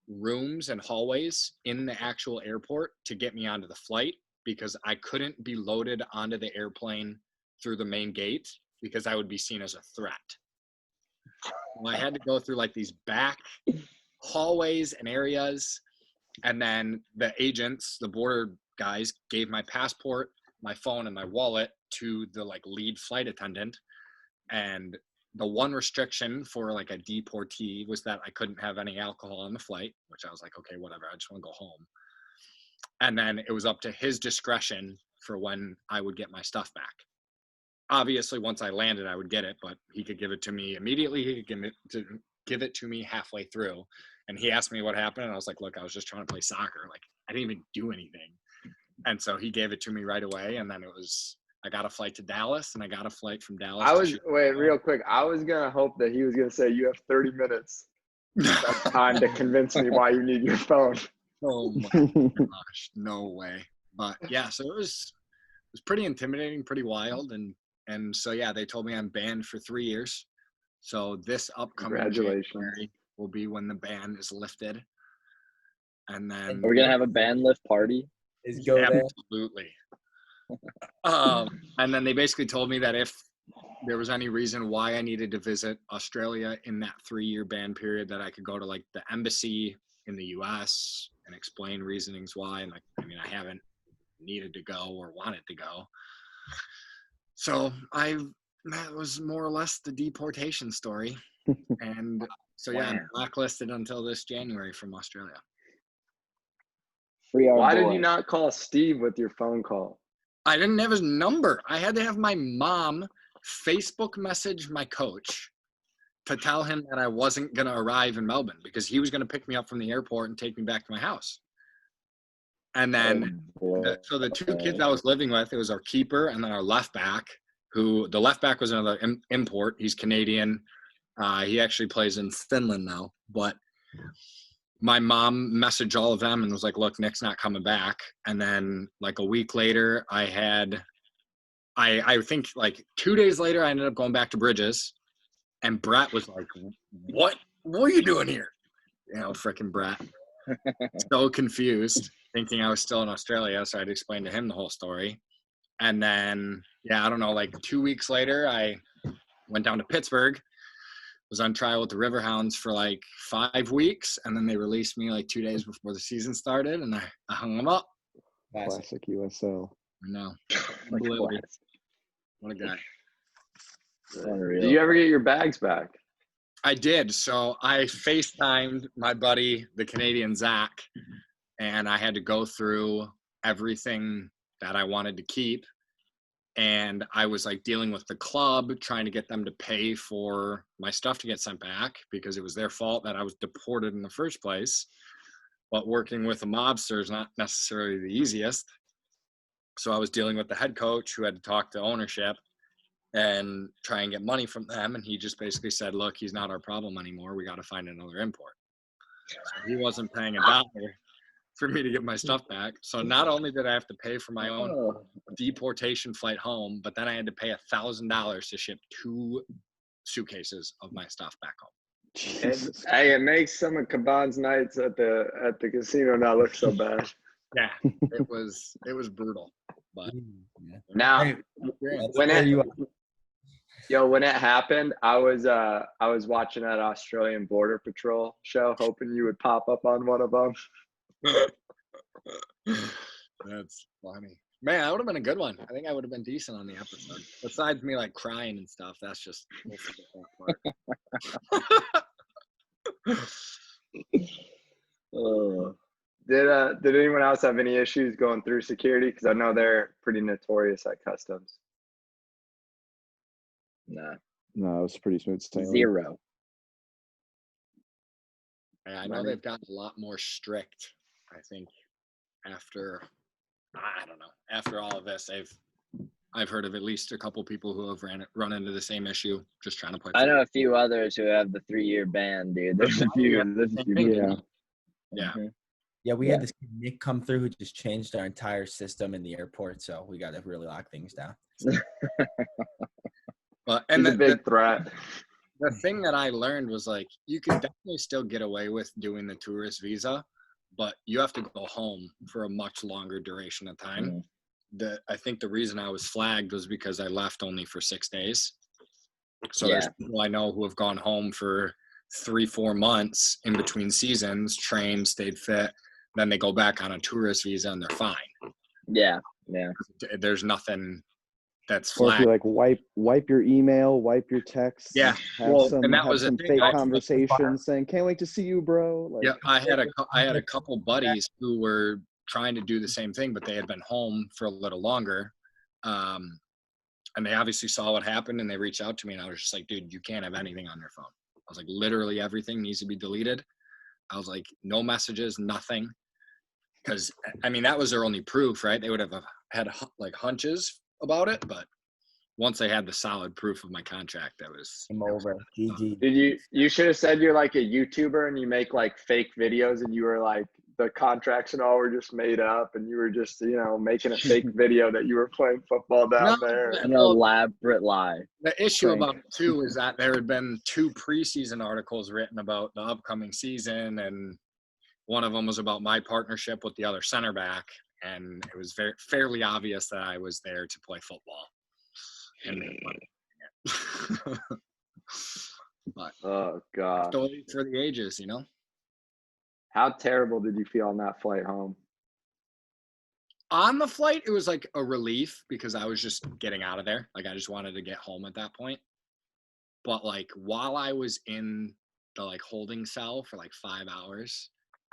Speaker 3: rooms and hallways in the actual airport to get me onto the flight, because I couldn't be loaded onto the airplane through the main gate because I would be seen as a threat. Well, I had to go through like these back hallways and areas. And then the agents, the border guys, gave my passport, my phone, and my wallet to the like lead flight attendant. And the one restriction for like a deportee was that I couldn't have any alcohol on the flight, which I was like, okay, whatever, I just want to go home. And then it was up to his discretion for when I would get my stuff back. Obviously, once I landed, I would get it, but he could give it to me immediately. He could give it to me halfway through. And he asked me what happened, and I was like, look, I was just trying to play soccer. Like, I didn't even do anything. And so he gave it to me right away, and then I got a flight to Dallas, and I got a flight from Dallas.
Speaker 1: Wait, real quick. I was going to hope that he was going to say, you have 30 minutes. That's time to convince me why you need your phone.
Speaker 3: Oh my gosh, no way. But yeah, so it was pretty intimidating, pretty wild. And so, yeah, they told me I'm banned for 3 years. So this upcoming January will be when the ban is lifted. And then
Speaker 2: we're going to have a ban lift party.
Speaker 3: Absolutely. And then they basically told me that if there was any reason why I needed to visit Australia in that 3-year ban period, that I could go to like the embassy in the US and explain reasonings why. And like, I mean, I haven't needed to go or wanted to go. So that was more or less the deportation story. And so, yeah, I'm blacklisted until this January from Australia.
Speaker 1: Why did you not call Steve with your phone call?
Speaker 3: I didn't have his number. I had to have my mom Facebook message my coach to tell him that I wasn't going to arrive in Melbourne because he was going to pick me up from the airport and take me back to my house. And then, so the 2 kids I was living with, it was our keeper and then our left back, who the left back was another import. He's Canadian. He actually plays in Finland now. But my mom messaged all of them and was like, look, Nick's not coming back. And then like a week later, I think like 2 days later, I ended up going back to Bridges. And Brett was like, what are you doing here? You know, frickin' Brett. So confused, thinking I was still in Australia. So I'd explain to him the whole story. And then, yeah, I don't know, like 2 weeks later, I went down to Pittsburgh, was on trial with the Riverhounds for like 5 weeks. And then they released me like 2 days before the season started, and I hung them up.
Speaker 5: Classic USL.
Speaker 3: I know.
Speaker 2: Like,
Speaker 3: Unbelievable. What a guy.
Speaker 2: unreal.
Speaker 1: Do you ever get your bags back?
Speaker 3: I did. So I FaceTimed my buddy, the Canadian Zach, and I had to go through everything that I wanted to keep. And I was like dealing with the club, trying to get them to pay for my stuff to get sent back because it was their fault that I was deported in the first place. But working with a mobster is not necessarily the easiest. So I was dealing with the head coach who had to talk to ownership and try and get money from them. And he just basically said, look, he's not our problem anymore. We got to find another import. So he wasn't paying $1 for me to get my stuff back. So not only did I have to pay for my own deportation flight home, but then I had to pay $1,000 to ship 2 suitcases of my stuff back home.
Speaker 5: Jesus.
Speaker 1: Hey, it makes some of Caban's nights at the casino not look so bad.
Speaker 3: Yeah, it was brutal. But
Speaker 1: Now,
Speaker 4: Hey,
Speaker 1: when
Speaker 4: where
Speaker 1: it,
Speaker 4: you
Speaker 1: when it happened, I was watching that Australian Border Patrol show, hoping you would pop up on one of them.
Speaker 3: that's funny. Man, that would have been a good one. I think I would have been decent on the episode. Besides me like crying and stuff, that's just we'll forget that part.
Speaker 2: Oh,
Speaker 1: Did anyone else have any issues going through security? Because I know they're pretty notorious at customs.
Speaker 2: nah,
Speaker 5: No, it was pretty smooth sailing.
Speaker 2: 0.
Speaker 3: Yeah, I know they've gotten a lot more strict. I think after, I don't know, after all of this, I've heard of at least a couple people who have run into the same issue, just trying to play.
Speaker 2: I know a few others who have the 3-year ban, dude. There's a few. There's a few.
Speaker 5: Yeah.
Speaker 3: Yeah.
Speaker 2: Mhm.
Speaker 4: Yeah, we had this kid, Nick, come through who just changed our entire system in the airport, so we got to really lock things down.
Speaker 3: But and
Speaker 1: He's a big threat.
Speaker 3: the thing that I learned was like you could definitely still get away with doing the tourist visa, but you have to go home for a much longer duration of time. I think the reason I was flagged was because I left only for 6 days. So there's people I know who have gone home for 3-4 months in between seasons, trained, stayed fit, then they go back on a tourist visa and they're fine.
Speaker 2: Yeah.
Speaker 3: There's nothing that's
Speaker 5: Or if
Speaker 3: flagged.
Speaker 5: you like wipe your email, wipe your text,
Speaker 3: Yeah.
Speaker 5: have
Speaker 3: Well,
Speaker 5: some
Speaker 3: and that was the thing.
Speaker 5: fake conversations saying, "Can't wait to see you, bro." Like,
Speaker 3: Yeah, I had a couple buddies who were trying to do the same thing, but they had been home for a little longer, and they obviously saw what happened, and they reached out to me, and I was just like, "Dude, you can't have anything on your phone." I was like, "Literally everything needs to be deleted." I was like, "No messages, nothing," because I mean that was their only proof, right? They would have had like hunches about it, but once they had the solid proof of my contract, that was
Speaker 4: Game over. GG.
Speaker 1: Did you should have said you're like a YouTuber and you make like fake videos and you were like the contracts and all were just made up and you were just, making a fake video that you were playing football down there.
Speaker 2: An elaborate lie.
Speaker 3: The issue
Speaker 2: Frank.
Speaker 3: about it too is that there had been 2 preseason articles written about the upcoming season, and one of them was about my partnership with the other center back, and it was fairly obvious that I was there to play football and make money. But
Speaker 1: Oh God.
Speaker 3: story for the ages,
Speaker 1: How terrible did you feel on that flight home?
Speaker 3: On the flight, it was like a relief because I was just getting out of there. Like I just wanted to get home at that point. But like while I was in the like holding cell for like 5 hours,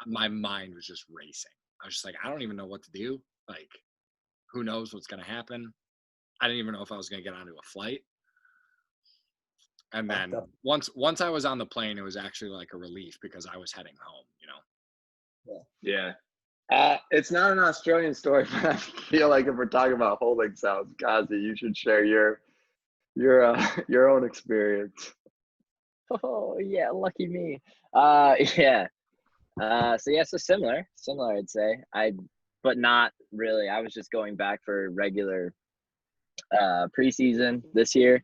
Speaker 3: my mind was just racing. I was just like, I don't even know what to do. Like, who knows what's gonna happen? I didn't even know if I was gonna get onto a flight. And then once I was on the plane, it was actually like a relief because I was heading home.
Speaker 1: Yeah. It's not an Australian story, but I feel like if we're talking about holding cells, Kazi, you should share your own experience.
Speaker 2: Oh yeah, lucky me. Yeah. So similar, I'd say. But not really. I was just going back for regular preseason this year.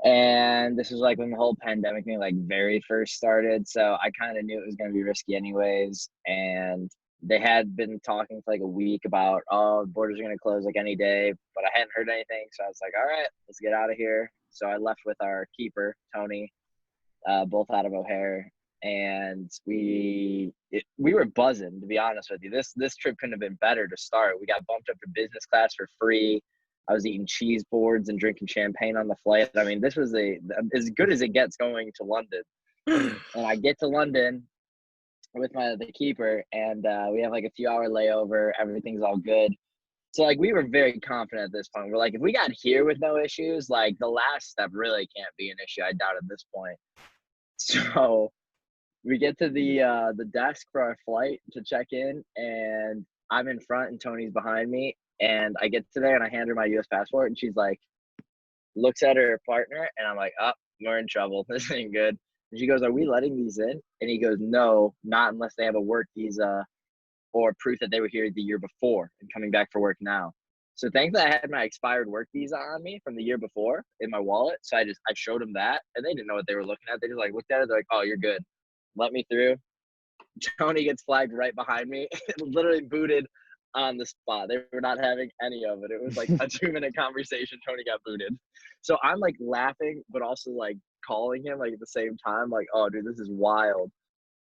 Speaker 2: And this was like when the whole pandemic thing like very first started. So I kind of knew it was going to be risky anyways. And they had been talking for like a week about, oh, the borders are going to close like any day, but I hadn't heard anything. So I was like, all right, let's get out of here. So I left with our keeper, Tony, both out of O'Hare. And we were buzzing, to be honest with you. This trip couldn't have been better to start. We got bumped up to business class for free. I was eating cheese boards and drinking champagne on the flight. I mean, this was as good as it gets going to London. And I get to London with the keeper, and we have like a few hour layover. Everything's all good. So like we were very confident at this point. We're like, if we got here with no issues, like the last step really can't be an issue. I doubt at this point. So we get to the desk for our flight to check in, and I'm in front and Tony's behind me. And I get to there and I hand her my U.S. passport, and she's like, looks at her partner, and I'm like, oh, we're in trouble. This ain't good. And she goes, are we letting these in? And he goes, no, not unless they have a work visa or proof that they were here the year before and coming back for work now. So thankfully I had my expired work visa on me from the year before in my wallet. So I showed them that, and they didn't know what they were looking at. They just like looked at it. They're like, oh, you're good. Let me through. Tony gets flagged right behind me, literally booted on the spot. They were not having any of it. It was like a 2-minute conversation. Tony got booted. So I'm like laughing, but also like calling him like at the same time, like, oh dude, this is wild.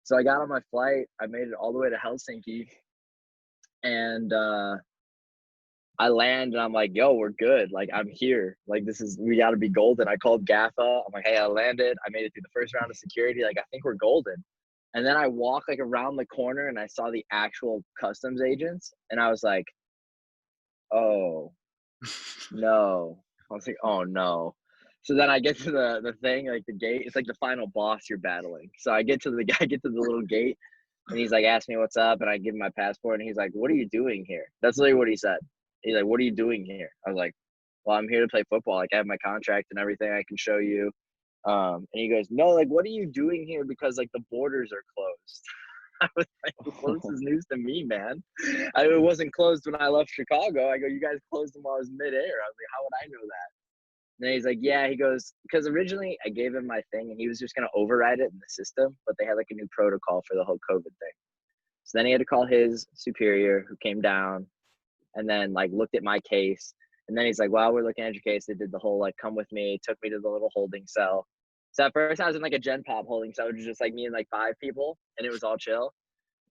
Speaker 2: So I got on my flight. I made it all the way to Helsinki, and I land and I'm like, yo, we're good. Like, I'm here. Like, we got to be golden. I called GAFA. I'm like, hey, I landed. I made it through the first round of security. Like, I think we're golden. And then I walk like around the corner and I saw the actual customs agents, and I was like, oh, no. I was like, oh, no. So then I get to the thing, like the gate. It's like the final boss you're battling. So I get to the little gate, and he's like, ask me what's up, and I give him my passport, and he's like, what are you doing here? That's literally what he said. He's like, what are you doing here? I was like, well, I'm here to play football. Like, I have my contract and everything I can show you. And he goes, no, like, what are you doing here? Because like the borders are closed. I was like, well, this is news to me, man. It wasn't closed when I left Chicago. I go, you guys closed them while I was midair. I was like, how would I know that? And then he's like, yeah, he goes, because originally I gave him my thing and he was just going to override it in the system, but they had like a new protocol for the whole COVID thing. So then he had to call his superior who came down and then like looked at my case. And then he's like, well, we're looking at your case. They did the whole like, come with me, took me to the little holding cell. So at first I was in like a Gen Pop holding cell, which was just like me and like 5 people, and it was all chill.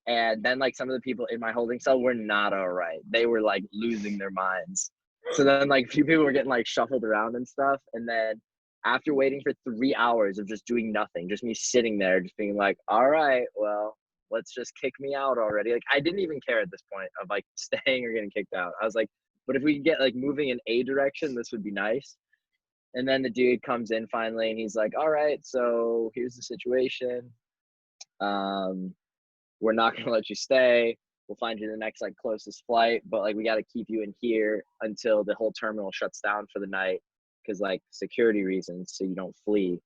Speaker 2: And then like some of the people in my holding cell were not all right. They were like losing their minds. So then like a few people were getting like shuffled around and stuff. And then after waiting for 3 hours of just doing nothing, just me sitting there, just being like, all right, well, let's just kick me out already. Like I didn't even care at this point of like staying or getting kicked out. I was like, but if we could get like moving in a direction, this would be nice. And then the dude comes in finally and he's like, all right, so here's the situation. We're not going to let you stay. We'll find you the next like closest flight, but like we got to keep you in here until the whole terminal shuts down for the night because like security reasons, so you don't flee.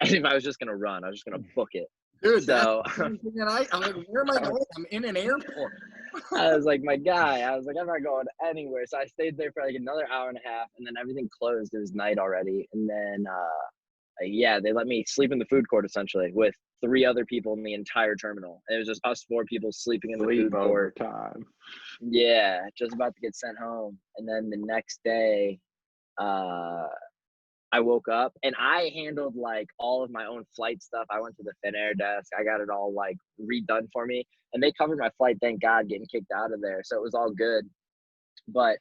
Speaker 2: And if I was just going to run, I was just going to book it.
Speaker 3: Dude,
Speaker 2: So
Speaker 3: I'm like, where am I going? I'm in an airport.
Speaker 2: I was like, my guy, I was like, I'm not going anywhere. So I stayed there for like another hour and a half, and then everything closed. It was night already. And then, yeah, they let me sleep in the food court essentially with 3 other people in the entire terminal. And it was just us 4 people sleeping in the food court.
Speaker 1: Time.
Speaker 2: Yeah, just about to get sent home. And then the next day, I woke up and I handled like all of my own flight stuff. I went to the Finnair desk. I got it all like redone for me, and they covered my flight. Thank God, getting kicked out of there. So it was all good. But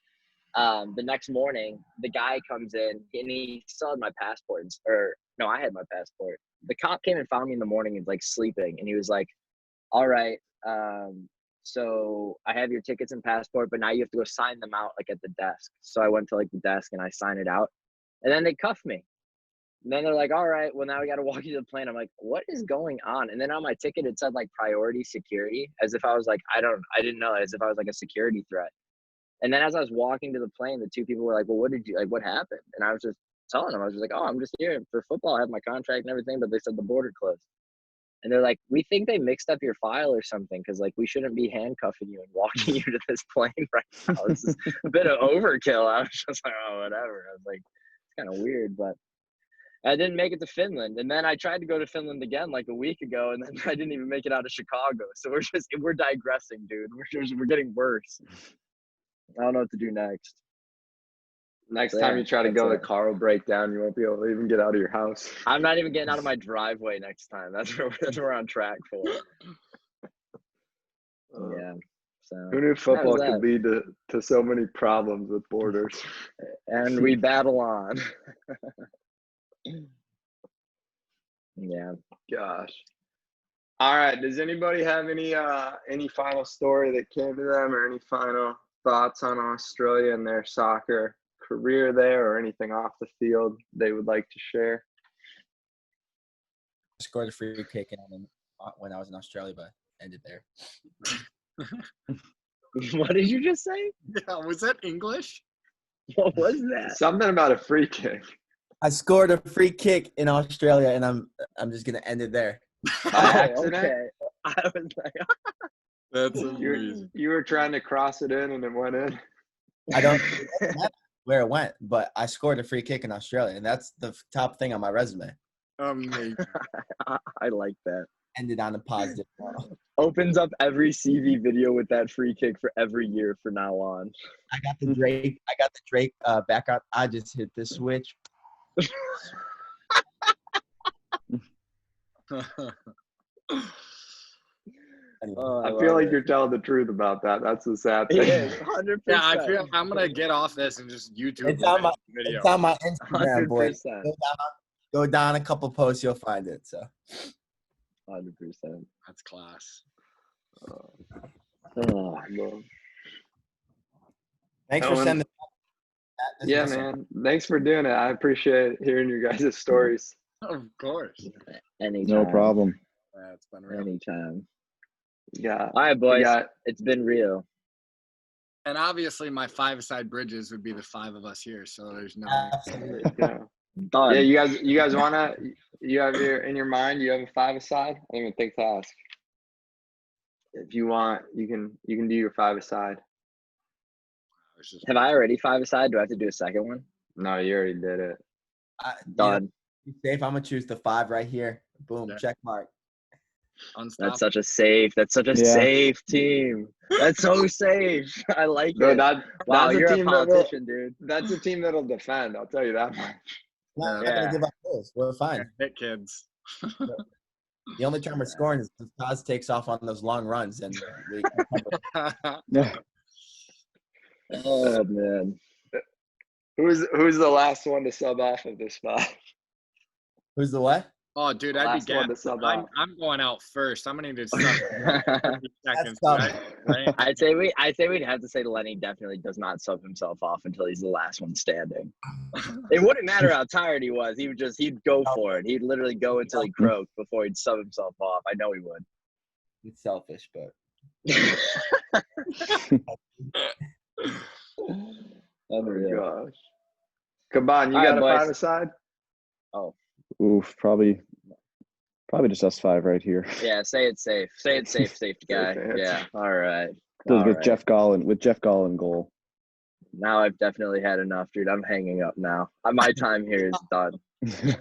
Speaker 2: the next morning, the guy comes in and he still had my passport. Or no, I had my passport. The cop came and found me in the morning and like sleeping. And he was like, all right, so I have your tickets and passport, but now you have to go sign them out like at the desk. So I went to like the desk and I signed it out. And then they cuffed me. And then they're like, all right, well, now we got to walk you to the plane. I'm like, what is going on? And then on my ticket, it said like priority security, as if I was like, I didn't know, as if I was like a security threat. And then as I was walking to the plane, the 2 people were like, well, what happened? And I was just telling them, I was just like, oh, I'm just here for football. I have my contract and everything, but they said the border closed. And they're like, we think they mixed up your file or something, because like we shouldn't be handcuffing you and walking you to this plane right now. This is a bit of overkill. I was just like, oh, whatever. I was like, kind of weird, but I didn't make it to Finland, and then I tried to go to Finland again like a week ago, and then I didn't even make it out of Chicago. So we're digressing, dude. We're getting worse. I don't know what to do next.
Speaker 1: Next
Speaker 2: So,
Speaker 1: time
Speaker 2: yeah,
Speaker 1: you try to
Speaker 2: that's
Speaker 1: go, the
Speaker 2: it.
Speaker 1: car will break down. You won't be able to even get out of your house.
Speaker 2: I'm not even getting out of my driveway next time. That's what we're on track for. Yeah. So
Speaker 1: Who knew
Speaker 2: that
Speaker 1: football
Speaker 2: was
Speaker 1: could
Speaker 2: that.
Speaker 1: lead to so many problems with borders?
Speaker 2: And we battle on. Yeah.
Speaker 1: Gosh. All right. Does anybody have any final story that came to them, or any final thoughts on Australia and their soccer career there, or anything off the field they would like to share?
Speaker 4: Scored a free kick when I was in Australia, but ended there.
Speaker 2: What did you just say?
Speaker 3: Yeah, was that English?
Speaker 2: What was that?
Speaker 1: Something about a free kick.
Speaker 4: I scored a free kick in Australia, and I'm just gonna end it there.
Speaker 1: By accident?
Speaker 2: Okay. I was like,
Speaker 3: That's amazing.
Speaker 1: You were trying to cross it in and it went in.
Speaker 4: I don't know where it went, but I scored a free kick in Australia, and that's the top thing on my resume.
Speaker 3: Amazing.
Speaker 2: I like that.
Speaker 4: Ended on a positive note.
Speaker 2: Opens up every CV video with that free kick for every year from now on.
Speaker 4: I got the Drake back out. I just hit the switch. Anyway,
Speaker 1: I feel like you're telling the truth about that. That's the sad thing.
Speaker 2: Yeah, 100%.
Speaker 3: Yeah, I feel I'm gonna get off this and just YouTube
Speaker 4: It's on my
Speaker 3: video.
Speaker 4: It's on my Instagram, boy.
Speaker 2: 100%.
Speaker 4: Go down a couple posts, you'll find it. So
Speaker 2: 100%.
Speaker 3: That's class.
Speaker 2: Oh,
Speaker 1: Well,
Speaker 4: thanks for
Speaker 1: Owen,
Speaker 4: sending.
Speaker 1: yeah, man. Thanks for doing it. I appreciate hearing your guys' stories.
Speaker 3: Of course.
Speaker 2: anytime.
Speaker 5: No problem.
Speaker 3: That's been real.
Speaker 2: Anytime.
Speaker 1: Yeah.
Speaker 2: All right,
Speaker 1: We
Speaker 2: boys.
Speaker 1: got
Speaker 2: It's been real.
Speaker 3: And obviously, my 5-a-side bridges would be the 5 of us here. So there's no.
Speaker 4: Absolutely.
Speaker 1: yeah.
Speaker 2: Done.
Speaker 1: Yeah, you guys wanna you have in your mind, you have a 5-a-side? I don't even think to ask. If you want, you can do your 5-a-side.
Speaker 2: Have I already 5-a-side? Do I have to do a second one?
Speaker 1: No, you already did it.
Speaker 2: Done.
Speaker 4: Be safe. I'm gonna choose the 5 right here. Boom.
Speaker 3: Yeah.
Speaker 4: Check mark.
Speaker 3: Unstoppable.
Speaker 2: That's such a safe team. That's so safe. I like
Speaker 1: Bro,
Speaker 2: it. Wow,
Speaker 1: that's
Speaker 2: you're a
Speaker 1: team
Speaker 2: politician, dude.
Speaker 1: that's a team that'll defend, I'll tell you that much.
Speaker 4: We're not
Speaker 2: Yeah.
Speaker 4: gonna give up goals. We're fine.
Speaker 3: Hit kids.
Speaker 4: The only time we're scoring is if Taz takes off on those long runs, and we
Speaker 5: Yeah.
Speaker 2: Oh man.
Speaker 1: Who's the last one to sub off of this spot?
Speaker 4: Who's the what?
Speaker 3: Oh, dude, I'd be
Speaker 1: Last one to
Speaker 3: gassed.
Speaker 1: sub
Speaker 3: I'm
Speaker 1: off.
Speaker 3: going out first. I'm gonna need to stop 30 seconds.
Speaker 4: tough.
Speaker 3: Right?
Speaker 2: I'd say we'd have to say Lenny definitely does not sub himself off until he's the last one standing. It wouldn't matter how tired he was. He'd go for it. He'd literally go until he croaked before he'd sub himself off. I know he would.
Speaker 4: It's selfish, but
Speaker 1: Oh
Speaker 2: Unreal.
Speaker 1: gosh. Come on, you
Speaker 2: All
Speaker 1: got
Speaker 2: right,
Speaker 1: a
Speaker 2: boys.
Speaker 1: 5-a-side?
Speaker 5: Oof, probably just us 5 right here.
Speaker 2: Yeah, say it safe. Say it safe, safety guy.
Speaker 1: Safe answer.
Speaker 2: Yeah. All right.
Speaker 5: with
Speaker 2: All right.
Speaker 5: Jeff Gall in goal.
Speaker 2: Now I've definitely had enough, dude. I'm hanging up now. My time here is done.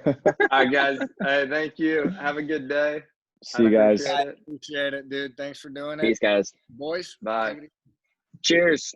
Speaker 1: All right, guys. Hey, thank you. Have a good day.
Speaker 5: See you guys.
Speaker 1: Appreciate it.
Speaker 3: Appreciate it, dude. Thanks for doing it.
Speaker 2: Peace, guys.
Speaker 3: Boys.
Speaker 1: Bye.
Speaker 2: Cheers.